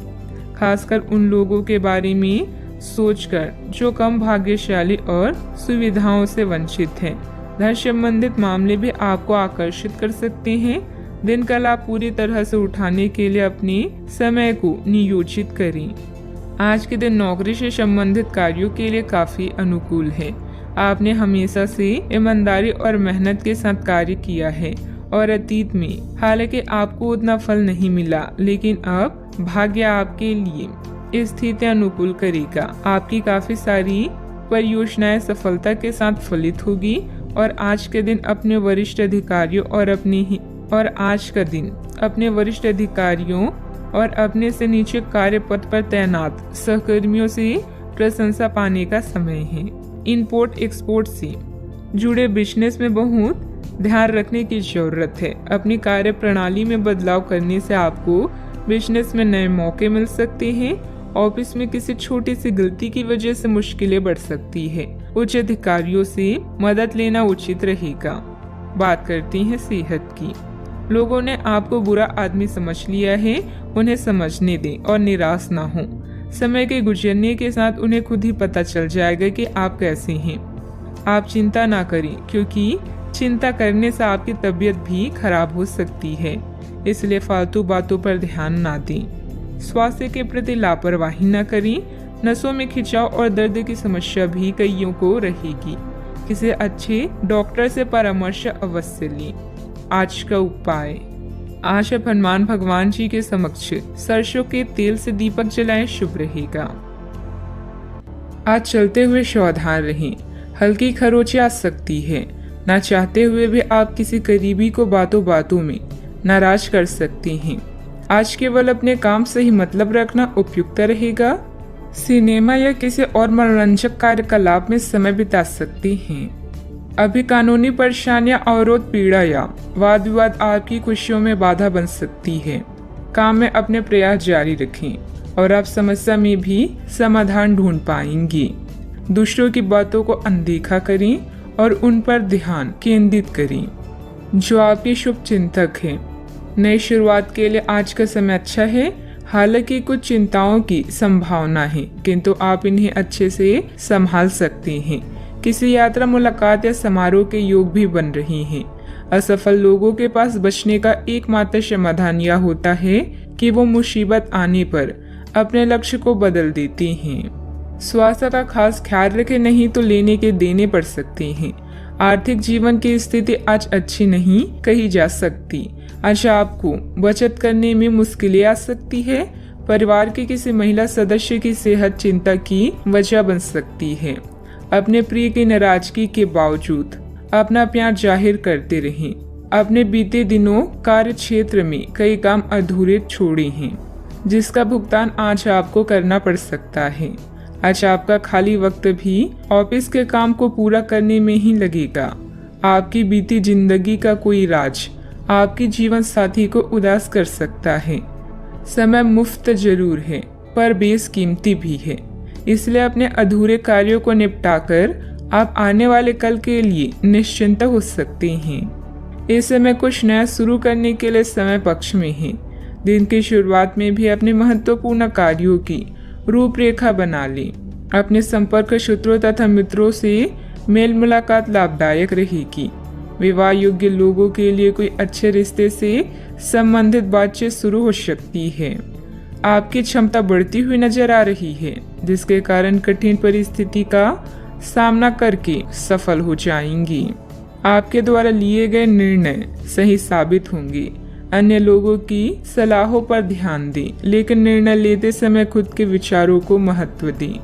खासकर उन लोगों के बारे में सोचकर जो कम भाग्यशाली और सुविधाओं से वंचित हैं। धन संबंधित मामले भी आपको आकर्षित कर सकते हैं। दिन का लाभ पूरी तरह से उठाने के लिए अपने समय को नियोजित करें। आज के दिन नौकरी से संबंधित कार्यों के लिए काफी अनुकूल है। आपने हमेशा से ईमानदारी और मेहनत के साथ कार्य किया है और अतीत में हालांकि आपको उतना फल नहीं मिला, लेकिन अब भाग्य आपके लिए स्थितियां अनुकूल करेगा। आपकी काफी सारी परियोजनाएं सफलता के साथ फलित होगी और आज के दिन अपने वरिष्ठ अधिकारियों और अपने से नीचे कार्य पद पर तैनात सहकर्मियों से प्रशंसा पाने का समय है। इंपोर्ट एक्सपोर्ट से जुड़े बिजनेस में बहुत ध्यान रखने की जरूरत है। अपनी कार्य प्रणाली में बदलाव करने से आपको बिजनेस में नए मौके मिल सकते हैं। ऑफिस में किसी छोटी सी गलती की वजह से मुश्किलें बढ़ सकती है। उच्च अधिकारियों से मदद लेना उचित रहेगा। बात करती हैं सेहत की। लोगों ने आपको बुरा आदमी समझ लिया है, उन्हें समझने दें और निराश ना हो। समय के गुजरने के साथ उन्हें खुद ही पता चल जाएगा कि आप कैसे हैं। आप चिंता ना करें, क्योंकि चिंता करने से आपकी तबीयत भी खराब हो सकती है, इसलिए फालतू बातों पर ध्यान ना दें। स्वास्थ्य के प्रति लापरवाही न करें। नसों में खिंचाव और दर्द की समस्या भी कईयों को रहेगी। किसी अच्छे डॉक्टर से परामर्श अवश्य लें। आज का उपाय, आज आप हनुमान भगवान जी के समक्ष सरसों के तेल से दीपक जलाएं, शुभ रहेगा। आज चलते हुए सावधान रहें, हल्की खरोंच आ सकती है। ना चाहते हुए भी आप किसी करीबी को बातों बातों में नाराज कर सकते हैं। आज केवल अपने काम से ही मतलब रखना उपयुक्त रहेगा। सिनेमा या किसी और मनोरंजक कार्यकलाप में समय बिता सकते हैं। अभी कानूनी परेशानियां, अवरोध, पीड़ा या वाद विवाद आपकी खुशियों में बाधा बन सकती है। काम में अपने प्रयास जारी रखें और आप समस्या में भी समाधान ढूंढ पाएंगे। दूसरों की बातों को अनदेखा करें और उन पर ध्यान केंद्रित करें जो आपके शुभ चिंतक हैं। नई शुरुआत के लिए आज का समय अच्छा है। हालांकि कुछ चिंताओं की संभावना है, किंतु आप इन्हें अच्छे से संभाल सकते हैं। किसी यात्रा, मुलाकात या समारोह के योग भी बन रहे हैं। असफल लोगों के पास बचने का एकमात्र समाधान यह होता है कि वो मुसीबत आने पर अपने लक्ष्य को बदल देते हैं। स्वास्थ्य का खास ख्याल रखें, नहीं तो लेने के देने पड़ सकते हैं। आर्थिक जीवन की स्थिति आज अच्छी नहीं कही जा सकती। आज आपको बचत करने में मुश्किलें आ सकती है। परिवार की किसी महिला सदस्य की सेहत चिंता की वजह बन सकती है। अपने प्रिय की नाराजगी के बावजूद अपना प्यार जाहिर करते रहें। अपने बीते दिनों कार्य क्षेत्र में कई काम अधूरे छोड़े हैं, जिसका भुगतान आज आपको करना पड़ सकता है। आज आपका खाली वक्त भी ऑफिस के काम को पूरा करने में ही लगेगा। आपकी बीती जिंदगी का कोई राज आपकी जीवन साथी को उदास कर सकता है। समय मुफ्त जरूर है, पर बेशकीमती भी है, इसलिए अपने अधूरे कार्यों को निपटाकर आप आने वाले कल के लिए निश्चिंत हो सकते हैं। इस समय कुछ नया शुरू करने के लिए समय पक्ष में है। दिन की शुरुआत में भी अपने महत्वपूर्ण कार्यों की रूपरेखा बना लें। अपने संपर्क सूत्रों तथा मित्रों से मेल मुलाकात लाभदायक रहेगी। विवाह योग्य लोगों के लिए कोई अच्छे रिश्ते से संबंधित बातचीत शुरू हो सकती है। आपकी क्षमता बढ़ती हुई नजर आ रही है, जिसके कारण कठिन परिस्थिति का सामना करके सफल हो जाएंगी। आपके द्वारा लिए गए निर्णय सही साबित होंगे। अन्य लोगों की सलाहों पर ध्यान दें, लेकिन निर्णय लेते समय खुद के विचारों को महत्व दें।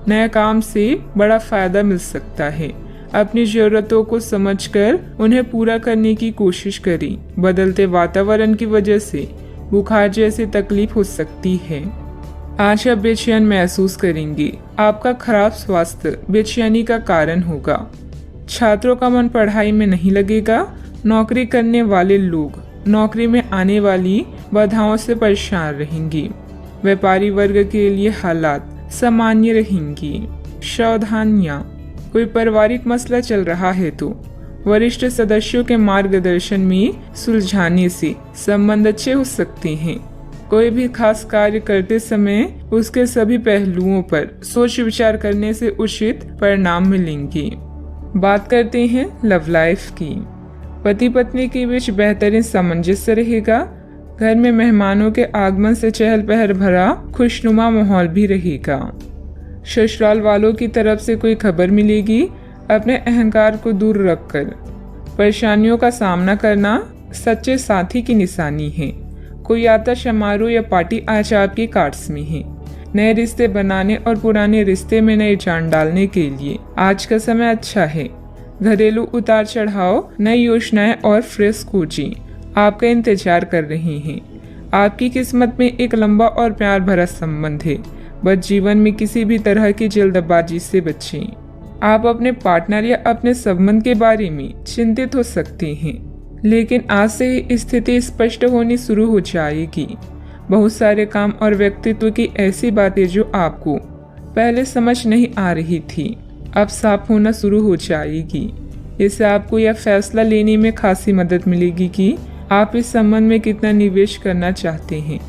नए काम से बड़ा फायदा मिल सकता है। अपनी जरूरतों को समझकर उन्हें पूरा करने की कोशिश करें। बदलते वातावरण की वजह से बुखार जैसी तकलीफ हो सकती है। आज आप बेचैन महसूस करेंगे। आपका खराब स्वास्थ्य बेचैनी का कारण होगा। छात्रों का मन पढ़ाई में नहीं लगेगा। नौकरी करने वाले लोग नौकरी में आने वाली बाधाओं से परेशान रहेंगे। व्यापारी वर्ग के लिए हालात सामान्य रहेंगी। सावधानियां, कोई पारिवारिक मसला चल रहा है तो वरिष्ठ सदस्यों के मार्गदर्शन में सुलझाने से संबंध अच्छे हो सकते हैं। कोई भी खास कार्य करते समय उसके सभी पहलुओं पर सोच विचार करने से उचित परिणाम मिलेंगे। बात करते हैं लव लाइफ की। पति पत्नी के बीच बेहतरीन सामंजस्य रहेगा। घर में मेहमानों के आगमन से चहल पहल भरा खुशनुमा माहौल भी रहेगा। ससुराल वालों की तरफ से कोई खबर मिलेगी। अपने अहंकार को दूर रखकर परेशानियों का सामना करना सच्चे साथी की निशानी है। कोई यात्रा समारोह या पार्टी आज आपके कार्ड्स में है। नए रिश्ते बनाने और पुराने रिश्ते में नई जान डालने के लिए आज का समय अच्छा है। घरेलू उतार चढ़ाव, नई योजनाएं और फ्रेश खोजें आपका इंतजार कर रही हैं। आपकी किस्मत में एक लंबा और प्यार भरा संबंध है। बस जीवन में किसी भी तरह की जल्दबाजी से बचें। आप अपने पार्टनर या अपने संबंध के बारे में चिंतित हो सकते हैं, लेकिन आज से ही स्थिति स्पष्ट होनी शुरू हो जाएगी। बहुत सारे काम और व्यक्तित्व की ऐसी बातें जो आपको पहले समझ नहीं आ रही थी, अब साफ होना शुरू हो जाएगी। इससे आपको यह फैसला लेने में खासी मदद मिलेगी कि आप इस संबंध में कितना निवेश करना चाहते हैं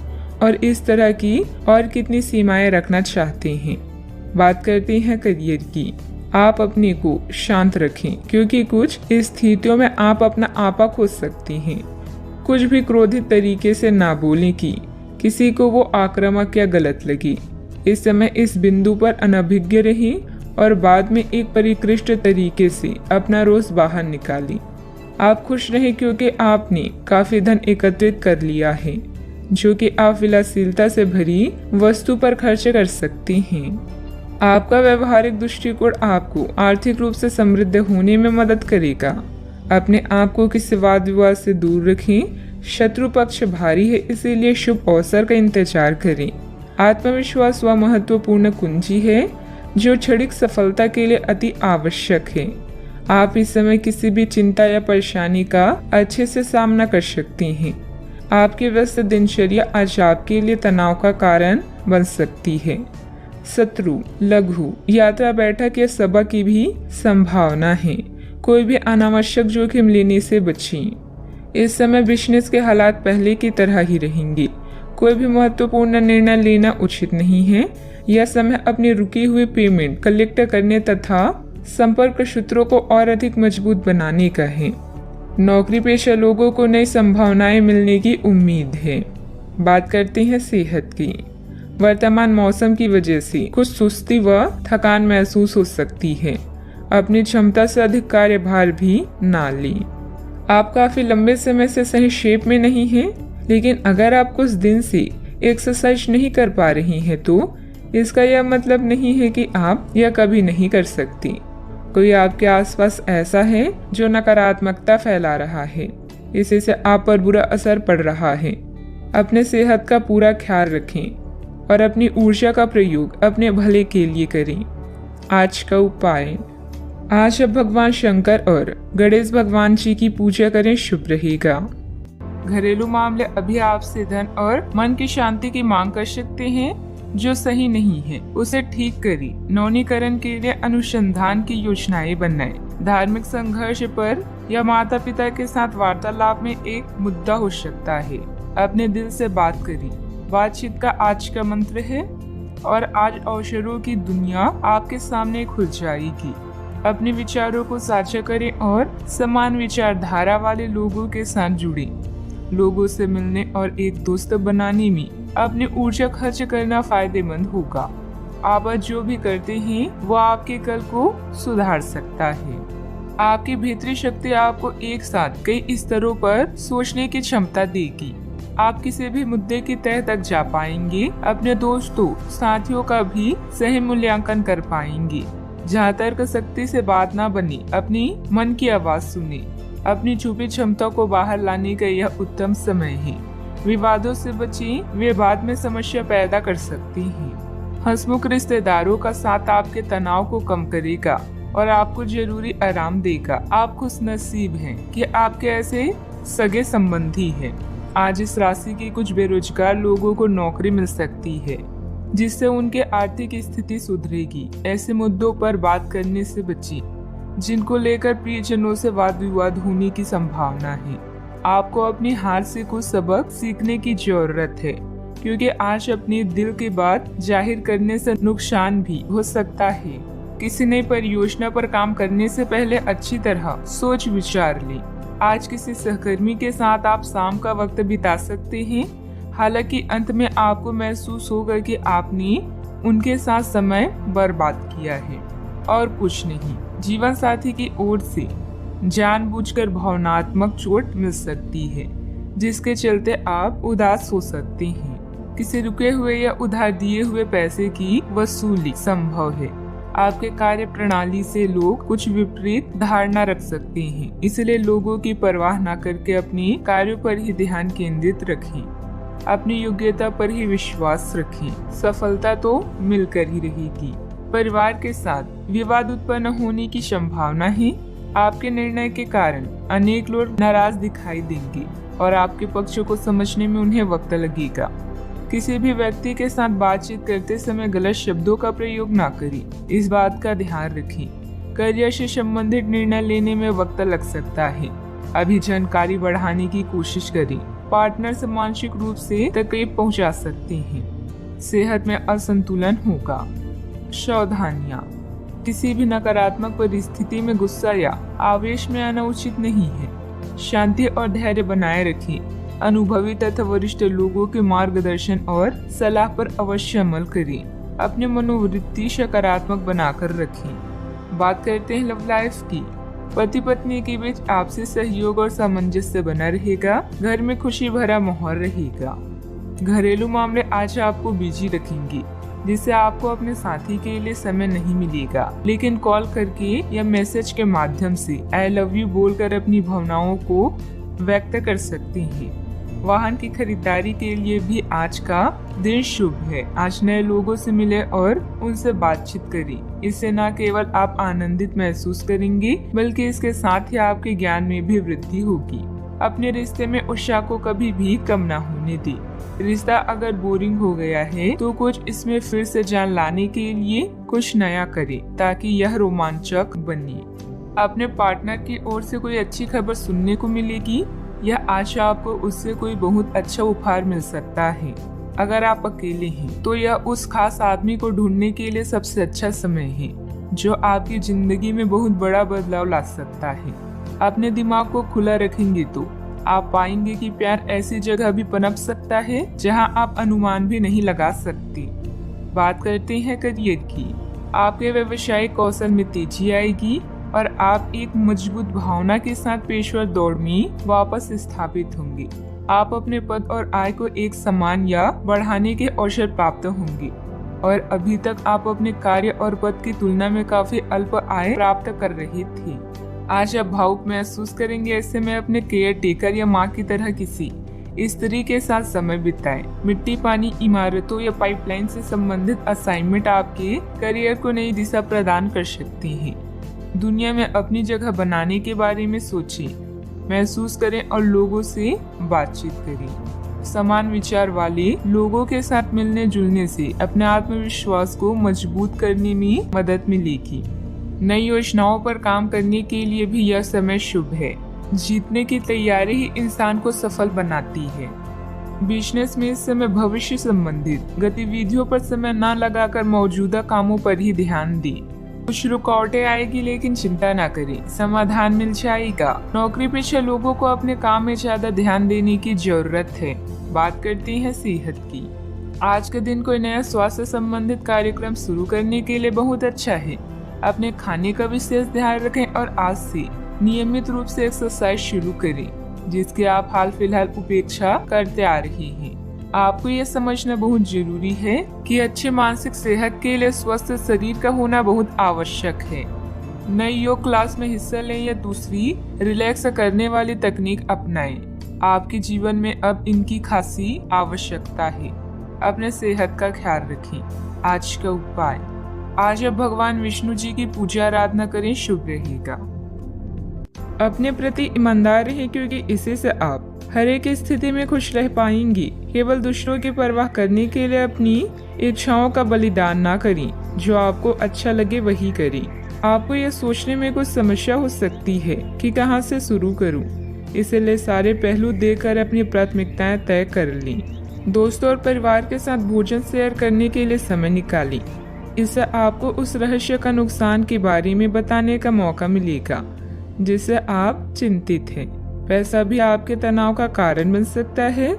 और इस तरह की और कितनी सीमाएं रखना चाहते हैं। बात करते हैं करियर की। आप अपने को शांत रखें, क्योंकि कुछ स्थितियों में आप अपना आपा खो सकते हैं। कुछ भी क्रोधित तरीके से ना बोलें कि किसी को वो आक्रामक या गलत लगे। इस समय इस बिंदु पर अनभिज्ञ रहें और बाद में एक परिष्कृत तरीके से अपना रोज बाहर निकालें। आप खुश रहें क्योंकि आपने काफी धन एकत्रित कर लिया है, जो कि आप विलासिता से भरी वस्तु पर खर्च कर सकते हैं। आपका व्यवहारिक दृष्टिकोण आपको आर्थिक रूप से समृद्ध होने में मदद करेगा। अपने आप को किसी वाद विवाद से दूर रखें। शत्रु पक्ष भारी है, इसीलिए शुभ अवसर का इंतजार करें। आत्मविश्वास वह महत्वपूर्ण कुंजी है जो क्षणिक सफलता के लिए अति आवश्यक है। आप इस समय किसी भी चिंता या परेशानी का अच्छे से सामना कर सकते हैं। आपकी व्यस्त दिनचर्या आज आपके लिए तनाव का कारण बन सकती है। शत्रु, लघु यात्रा, बैठक या सभा की भी संभावना है। कोई भी अनावश्यक जोखिम लेने से बचें। इस समय बिजनेस के हालात पहले की तरह ही रहेंगे। कोई भी महत्वपूर्ण निर्णय लेना उचित नहीं है। यह समय अपनी रुकी हुई पेमेंट कलेक्ट करने तथा संपर्क सूत्रों को और अधिक मजबूत बनाने का है। नौकरी पेशा लोगों को नई संभावनाएं मिलने की उम्मीद है। बात करते हैं सेहत की। वर्तमान मौसम की वजह से कुछ सुस्ती व थकान महसूस हो सकती है। अपनी क्षमता से अधिक कार्यभार भी ना लें। आप काफी लंबे समय से सही शेप में नहीं हैं, लेकिन अगर आप कुछ दिन से एक्सरसाइज नहीं कर पा रही हैं तो इसका यह मतलब नहीं है कि आप यह कभी नहीं कर सकती। कोई आपके आसपास ऐसा है जो नकारात्मकता फैला रहा है। इसी से आप पर बुरा असर पड़ रहा है। अपने सेहत का पूरा ख्याल रखें और अपनी ऊर्जा का प्रयोग अपने भले के लिए करें। आज का उपाय, आज आप भगवान शंकर और गणेश भगवान जी की पूजा करें, शुभ रहेगा। घरेलू मामले अभी आपसे धन और मन की शांति की मांग कर सकते हैं। जो सही नहीं है उसे ठीक करें। नवीनीकरण के लिए अनुसंधान की योजनाएं बनाएं। धार्मिक संघर्ष पर या माता पिता के साथ वार्तालाप में एक मुद्दा हो सकता है। अपने दिल से बात करें। बातचीत का आज का मंत्र है और आज अवसरों की दुनिया आपके सामने खुल जाएगी। अपने विचारों को साझा करें और समान विचारधारा वाले लोगों के साथ जुड़ें। लोगों से मिलने और एक दोस्त बनाने में अपनी ऊर्जा खर्च करना फायदेमंद होगा। आप आज जो भी करते हैं वो आपके कल को सुधार सकता है। आपकी भीतरी शक्ति आपको एक साथ कई स्तरों पर सोचने की क्षमता देगी। आप किसी भी मुद्दे की तह तक जा पाएंगे। अपने दोस्तों साथियों का भी सही मूल्यांकन कर पाएंगे। जहाँ तर्क शक्ति से बात ना बनी, अपनी मन की आवाज सुने। अपनी छुपी क्षमता को बाहर लाने का यह उत्तम समय है। विवादों से बचें, वे बाद में समस्या पैदा कर सकती हैं। हंसमुख रिश्तेदारों का साथ आपके तनाव को कम करेगा और आपको जरूरी आराम देगा। आप खुशनसीब हैं कि आपके ऐसे सगे संबंधी हैं। आज इस राशि के कुछ बेरोजगार लोगों को नौकरी मिल सकती है, जिससे उनके आर्थिक स्थिति सुधरेगी। ऐसे मुद्दों पर बात करने से बचें जिनको लेकर प्रियजनों से वाद विवाद होने की संभावना है। आपको अपनी हार से कुछ सबक सीखने की जरूरत है, क्योंकि आज अपने दिल की बात जाहिर करने से नुकसान भी हो सकता है। किसी नई परियोजना पर काम करने से पहले अच्छी तरह सोच विचार लें। आज किसी सहकर्मी के साथ आप शाम का वक्त बिता सकते हैं। हालांकि अंत में आपको महसूस होगा कि आपने उनके साथ समय बर्बाद किया है और कुछ नहीं। जीवन साथी की ओर से जानबूझकर भावनात्मक चोट मिल सकती है, जिसके चलते आप उदास हो सकते हैं। किसी रुके हुए या उधार दिए हुए पैसे की वसूली संभव है। आपके कार्य प्रणाली से लोग कुछ विपरीत धारणा रख सकते हैं, इसलिए लोगों की परवाह न करके अपने कार्यों पर ही ध्यान केंद्रित रखें। अपनी योग्यता पर ही विश्वास रखें। सफलता तो मिलकर ही रहेगी। परिवार के साथ विवाद उत्पन्न होने की संभावना है। आपके निर्णय के कारण अनेक लोग नाराज दिखाई देंगे और आपके पक्षों को समझने में उन्हें वक्त लगेगा। किसी भी व्यक्ति के साथ बातचीत करते समय गलत शब्दों का प्रयोग ना करें, इस बात का ध्यान रखें। करियर से संबंधित निर्णय लेने में वक्त लग सकता है। अभी जानकारी बढ़ाने की कोशिश करें। पार्टनर से मानसिक रूप से तकलीफ पहुंचा सकते हैं। सेहत में असंतुलन होगा। सावधानियां, किसी भी नकारात्मक परिस्थिति में गुस्सा या आवेश में आना उचित नहीं है। शांति और धैर्य बनाए रखें। अनुभवी तथा वरिष्ठ लोगों के मार्गदर्शन और सलाह पर अवश्य अमल करें। अपनी मनोवृत्ति सकारात्मक बनाकर रखें। बात करते हैं लव लाइफ की। पति पत्नी के बीच आपसी सहयोग और सामंजस्य बना रहेगा। घर में खुशी भरा माहौल रहेगा। घरेलू मामले आज आपको बिजी रखेंगे, जिससे आपको अपने साथी के लिए समय नहीं मिलेगा, लेकिन कॉल करके या मैसेज के माध्यम से आई लव यू बोलकर अपनी भावनाओं को व्यक्त कर सकते हैं। वाहन की खरीदारी के लिए भी आज का दिन शुभ है। आज नए लोगों से मिले और उनसे बातचीत करें। इससे न केवल आप आनंदित महसूस करेंगे, बल्कि इसके साथ ही आपके ज्ञान में भी वृद्धि होगी। अपने रिश्ते में उत्साह को कभी भी कम न होने दें। रिश्ता अगर बोरिंग हो गया है तो कुछ इसमें फिर से जान लाने के लिए कुछ नया करें, ताकि यह रोमांचक बने। अपने पार्टनर की ओर से कोई अच्छी खबर सुनने को मिलेगी या आशा आपको उससे कोई बहुत अच्छा उपहार मिल सकता है। अगर आप अकेले हैं तो यह उस खास आदमी को ढूंढने के लिए सबसे अच्छा समय है, जो आपकी जिंदगी में बहुत बड़ा बदलाव ला सकता है। अपने दिमाग को खुला रखेंगे तो आप पाएंगे कि प्यार ऐसी जगह भी पनप सकता है जहां आप अनुमान भी नहीं लगा सकते। बात करते हैं करियर की। आपके व्यवसायिक कौशल में तेजी आएगी और आप एक मजबूत भावना के साथ पेशेवर दौड़ में वापस स्थापित होंगे। आप अपने पद और आय को एक समान या बढ़ाने के अवसर प्राप्त होंगे और अभी तक आप अपने कार्य और पद की तुलना में काफी अल्प आय प्राप्त कर रहे थे। आज आप भावुक महसूस करेंगे। ऐसे में अपने केयर टेकर या माँ की तरह किसी स्त्री के साथ समय बिताएं। मिट्टी, पानी, इमारतों या पाइपलाइन से संबंधित असाइनमेंट आपके करियर को नई दिशा प्रदान कर सकती हैं। दुनिया में अपनी जगह बनाने के बारे में सोचें, महसूस करें और लोगों से बातचीत करें। समान विचार वाले लोगों के साथ मिलने जुलने से अपने आत्मविश्वास को मजबूत करने में मदद मिलेगी। नई योजनाओं पर काम करने के लिए भी यह समय शुभ है। जीतने की तैयारी ही इंसान को सफल बनाती है। बिजनेस में इस समय भविष्य संबंधित गतिविधियों पर समय न लगाकर मौजूदा कामों पर ही ध्यान दें। कुछ रुकावटें आएगी, लेकिन चिंता ना करें, समाधान मिल जाएगा। नौकरी पेशा लोगों को अपने काम में ज्यादा ध्यान देने की जरूरत है। बात करते हैं सेहत की। आज के दिन कोई नया स्वास्थ्य संबंधित कार्यक्रम शुरू करने के लिए बहुत अच्छा है। अपने खाने का विशेष ध्यान रखें और आज से नियमित रूप से एक्सरसाइज शुरू करें, जिसकी आप हाल फिलहाल उपेक्षा करते आ रहे हैं। आपको यह समझना बहुत जरूरी है कि अच्छे मानसिक सेहत के लिए स्वस्थ शरीर का होना बहुत आवश्यक है। नई योग क्लास में हिस्सा लें या दूसरी रिलैक्स करने वाली तकनीक अपनाएं। आपके जीवन में अब इनकी खासी आवश्यकता है। अपने सेहत का ख्याल रखें। आज का उपाय, आज आप भगवान विष्णु जी की पूजा आराधना करें, शुभ रहेगा। अपने प्रति ईमानदार रहें, क्योंकि इसी से आप हर एक स्थिति में खुश रह पाएंगी। केवल दूसरों की परवाह करने के लिए अपनी इच्छाओं का बलिदान ना करें। जो आपको अच्छा लगे वही करें। आपको यह सोचने में कुछ समस्या हो सकती है कि कहां से शुरू करूं, इसलिए सारे पहलू देखकर अपनी प्राथमिकताएं तय कर लें। दोस्तों और परिवार के साथ भोजन शेयर करने के लिए समय निकालें। इससे आपको उस रहस्य का नुकसान के बारे में बताने का मौका मिलेगा जिससे आप चिंतित हैं। पैसा भी आपके तनाव का कारण बन सकता है।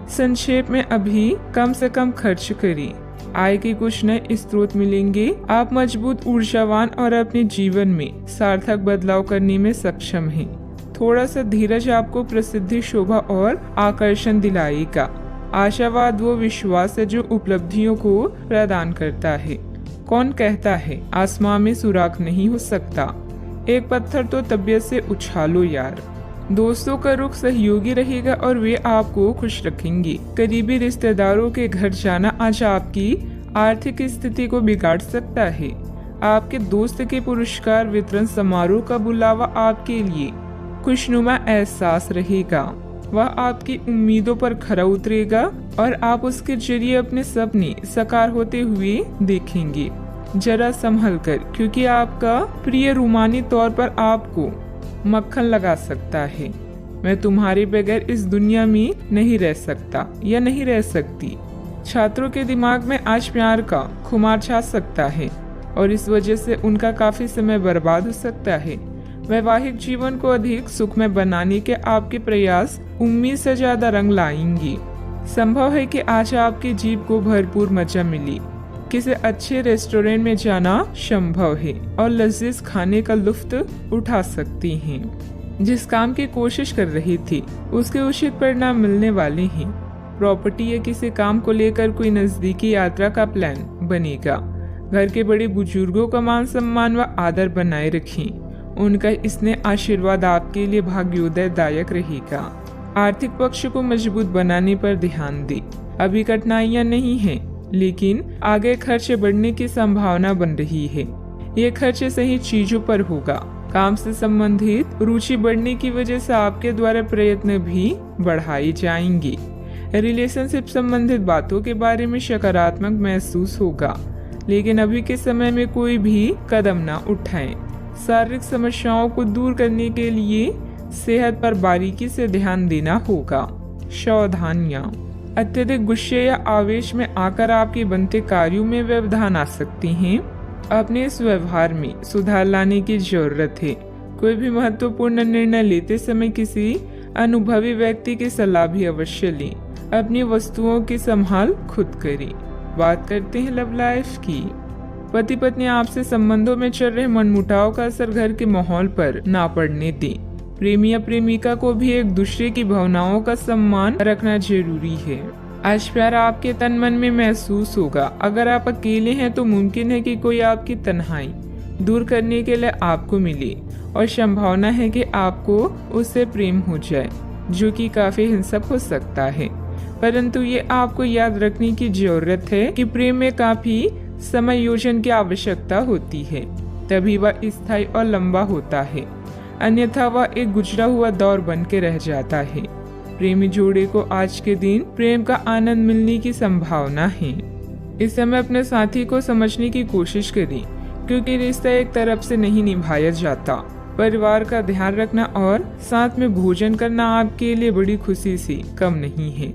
संक्षेप में अभी कम से कम खर्च करें। आय के कुछ नए स्रोत मिलेंगे। आप मजबूत, ऊर्जावान और अपने जीवन में सार्थक बदलाव करने में सक्षम हैं। थोड़ा सा धीरज आपको प्रसिद्धि, शोभा और आकर्षण दिलाएगा। आशावाद वो विश्वास है जो उपलब्धियों को प्रदान करता है। कौन कहता है आसमां में सुराख नहीं हो सकता? एक पत्थर तो तबीयत से उछालो यार। दोस्तों का रुख सहयोगी रहेगा और वे आपको खुश रखेंगे। करीबी रिश्तेदारों के घर जाना आज आपकी आर्थिक स्थिति को बिगाड़ सकता है। आपके दोस्त के पुरस्कार वितरण समारोह का बुलावा आपके लिए खुशनुमा एहसास रहेगा। वह आपकी उम्मीदों पर खरा उतरेगा और आप उसके जरिए अपने सपने साकार होते हुए देखेंगे। जरा संभल कर, क्योंकि आपका प्रिय रूमानी तौर पर आपको मक्खन लगा सकता है। मैं तुम्हारे बगैर इस दुनिया में नहीं रह सकता या नहीं रह सकती। छात्रों के दिमाग में आज प्यार का खुमार छा सकता है और इस वजह से उनका काफी समय बर्बाद हो सकता है। वैवाहिक जीवन को अधिक सुखमय बनाने के आपके प्रयास उम्मीद से ज्यादा रंग लाएंगे। संभव है कि आज आपकी जीभ को भरपूर मजा मिले। किसी अच्छे रेस्टोरेंट में जाना संभव है और लजीज खाने का लुत्फ उठा सकती हैं। जिस काम की कोशिश कर रही थी उसके उचित परिणाम मिलने वाले हैं। प्रॉपर्टी या किसी काम को लेकर कोई नजदीकी यात्रा का प्लान बनेगा। घर के बड़े बुजुर्गों का मान सम्मान व आदर बनाए रखें। उनका स्नेह आशीर्वाद आपके लिए भाग्योदयदायक रहेगा। आर्थिक पक्ष को मजबूत बनाने पर ध्यान दें। अभी कठिनाइयां नहीं हैं, लेकिन आगे खर्चे बढ़ने की संभावना बन रही है। ये खर्चे सही चीजों पर होगा। काम से संबंधित रुचि बढ़ने की वजह से आपके द्वारा प्रयत्न भी बढ़ाई जाएंगी। रिलेशनशिप संबंधित बातों के बारे में सकारात्मक महसूस होगा, लेकिन अभी के समय में कोई भी कदम ना उठाएं। शारीरिक समस्याओं को दूर करने के लिए सेहत पर बारीकी से ध्यान देना होगा। सावधानियां, अत्यधिक गुस्से या आवेश में आकर आपके बनते कार्यों में व्यवधान आ सकती हैं। अपने इस व्यवहार में सुधार लाने की जरूरत है। कोई भी महत्वपूर्ण निर्णय लेते समय किसी अनुभवी व्यक्ति की सलाह भी अवश्य लें। अपनी वस्तुओं की संभाल खुद करें। बात करते हैं लव लाइफ की। पति पत्नी आपसे संबंधों में चल रहे मनमुटाव का असर घर के माहौल पर ना पड़ने दें। प्रेमी या प्रेमिका को भी एक दूसरे की भावनाओं का सम्मान रखना जरूरी है। आज प्यार आपके तन मन में महसूस होगा। अगर आप अकेले हैं तो मुमकिन है कि कोई आपकी तन्हाई दूर करने के लिए आपको मिले और संभावना है कि आपको उससे प्रेम हो जाए, जो कि काफी हिंसक हो सकता है। परंतु ये आपको याद रखने की जरूरत है कि प्रेम में काफी समायोजन की आवश्यकता होती है, तभी वह स्थायी और लंबा होता है। अन्यथा वह एक गुजरा हुआ दौर बन के रह जाता है। प्रेमी जोड़े को आज के दिन प्रेम का आनंद मिलने की संभावना है। इस समय अपने साथी को समझने की कोशिश करें, क्योंकि रिश्ता एक तरफ से नहीं निभाया जाता। परिवार का ध्यान रखना और साथ में भोजन करना आपके लिए बड़ी खुशी से कम नहीं है।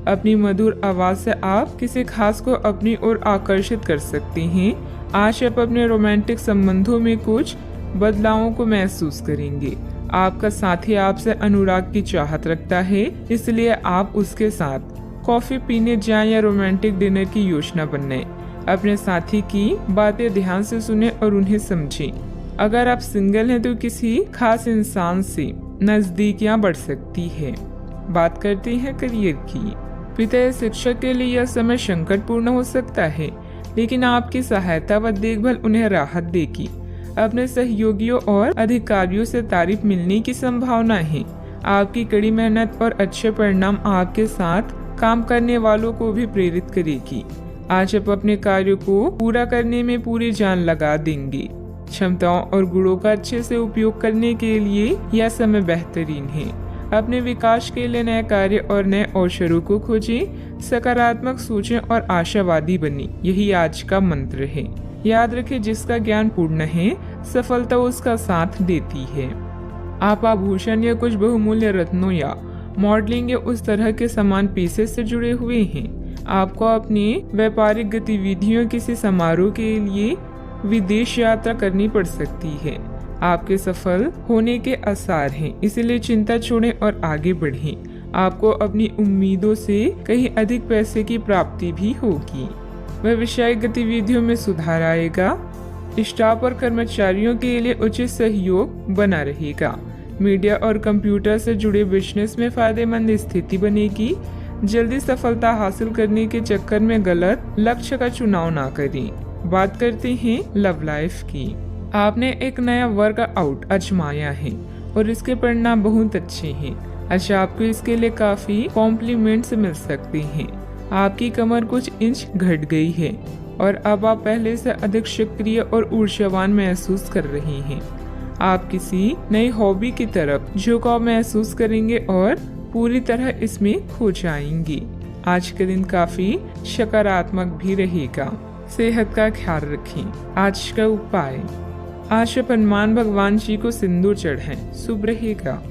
अपनी मधुर आवाज से आप किसी खास को अपनी ओर आकर्षित कर सकते हैं। आज आप अपने रोमांटिक संबंधों में कुछ बदलावों को महसूस करेंगे। आपका साथी आपसे अनुराग की चाहत रखता है, इसलिए आप उसके साथ कॉफी पीने जाएं या रोमांटिक डिनर की योजना बनाएं। अपने साथी की बातें ध्यान से सुने और उन्हें समझें। अगर आप सिंगल हैं तो किसी खास इंसान से नजदीकियां बढ़ सकती है। बात करते हैं करियर की। पिता या शिक्षक के लिए यह समय संकटपूर्ण हो सकता है, लेकिन आपकी सहायता व देखभाल उन्हें राहत देगी। अपने सहयोगियों और अधिकारियों से तारीफ मिलने की संभावना है। आपकी कड़ी मेहनत और अच्छे परिणाम आपके साथ काम करने वालों को भी प्रेरित करेगी। आज आप अपने कार्यों को पूरा करने में पूरी जान लगा देंगे। क्षमताओं और गुणों का अच्छे से उपयोग करने के लिए यह समय बेहतरीन है। अपने विकास के लिए नए कार्य और नए अवसरों को खोजें। सकारात्मक सोचें और आशावादी बनें, यही आज का मंत्र है। याद रखें, जिसका ज्ञान पूर्ण है, सफलता उसका साथ देती है। आप आभूषण या कुछ बहुमूल्य रत्नों या मॉडलिंग या उस तरह के समान पेशे से जुड़े हुए हैं। आपको अपनी व्यापारिक गतिविधियों किसी समारोह के लिए विदेश यात्रा करनी पड़ सकती है। आपके सफल होने के आसार हैं, इसलिए चिंता छोड़ें और आगे बढ़ें। आपको अपनी उम्मीदों से कहीं अधिक पैसे की प्राप्ति भी होगी। व्यवसायिक गतिविधियों में सुधार आएगा। स्टाफ और कर्मचारियों के लिए उचित सहयोग बना रहेगा। मीडिया और कंप्यूटर से जुड़े बिजनेस में फायदेमंद स्थिति बनेगी। जल्दी सफलता हासिल करने के चक्कर में गलत लक्ष्य का चुनाव ना करें। बात करते हैं लव लाइफ की। आपने एक नया वर्कआउट आजमाया है और इसके परिणाम बहुत अच्छे हैं। अच्छा, आपको इसके लिए काफी कॉम्प्लीमेंट्स मिल सकते हैं। आपकी कमर कुछ इंच घट गई है और अब आप पहले से अधिक सक्रिय और ऊर्जावान महसूस कर रहे हैं। आप किसी नई हॉबी की तरफ झुकाव महसूस करेंगे और पूरी तरह इसमें खो जाएंगे। आज का दिन काफी सकारात्मक भी रहेगा। सेहत का ख्याल रखें। आज का उपाय, आज आप हनुमान भगवान जी को सिंदूर चढ़ाएं, शुभ रहेगा।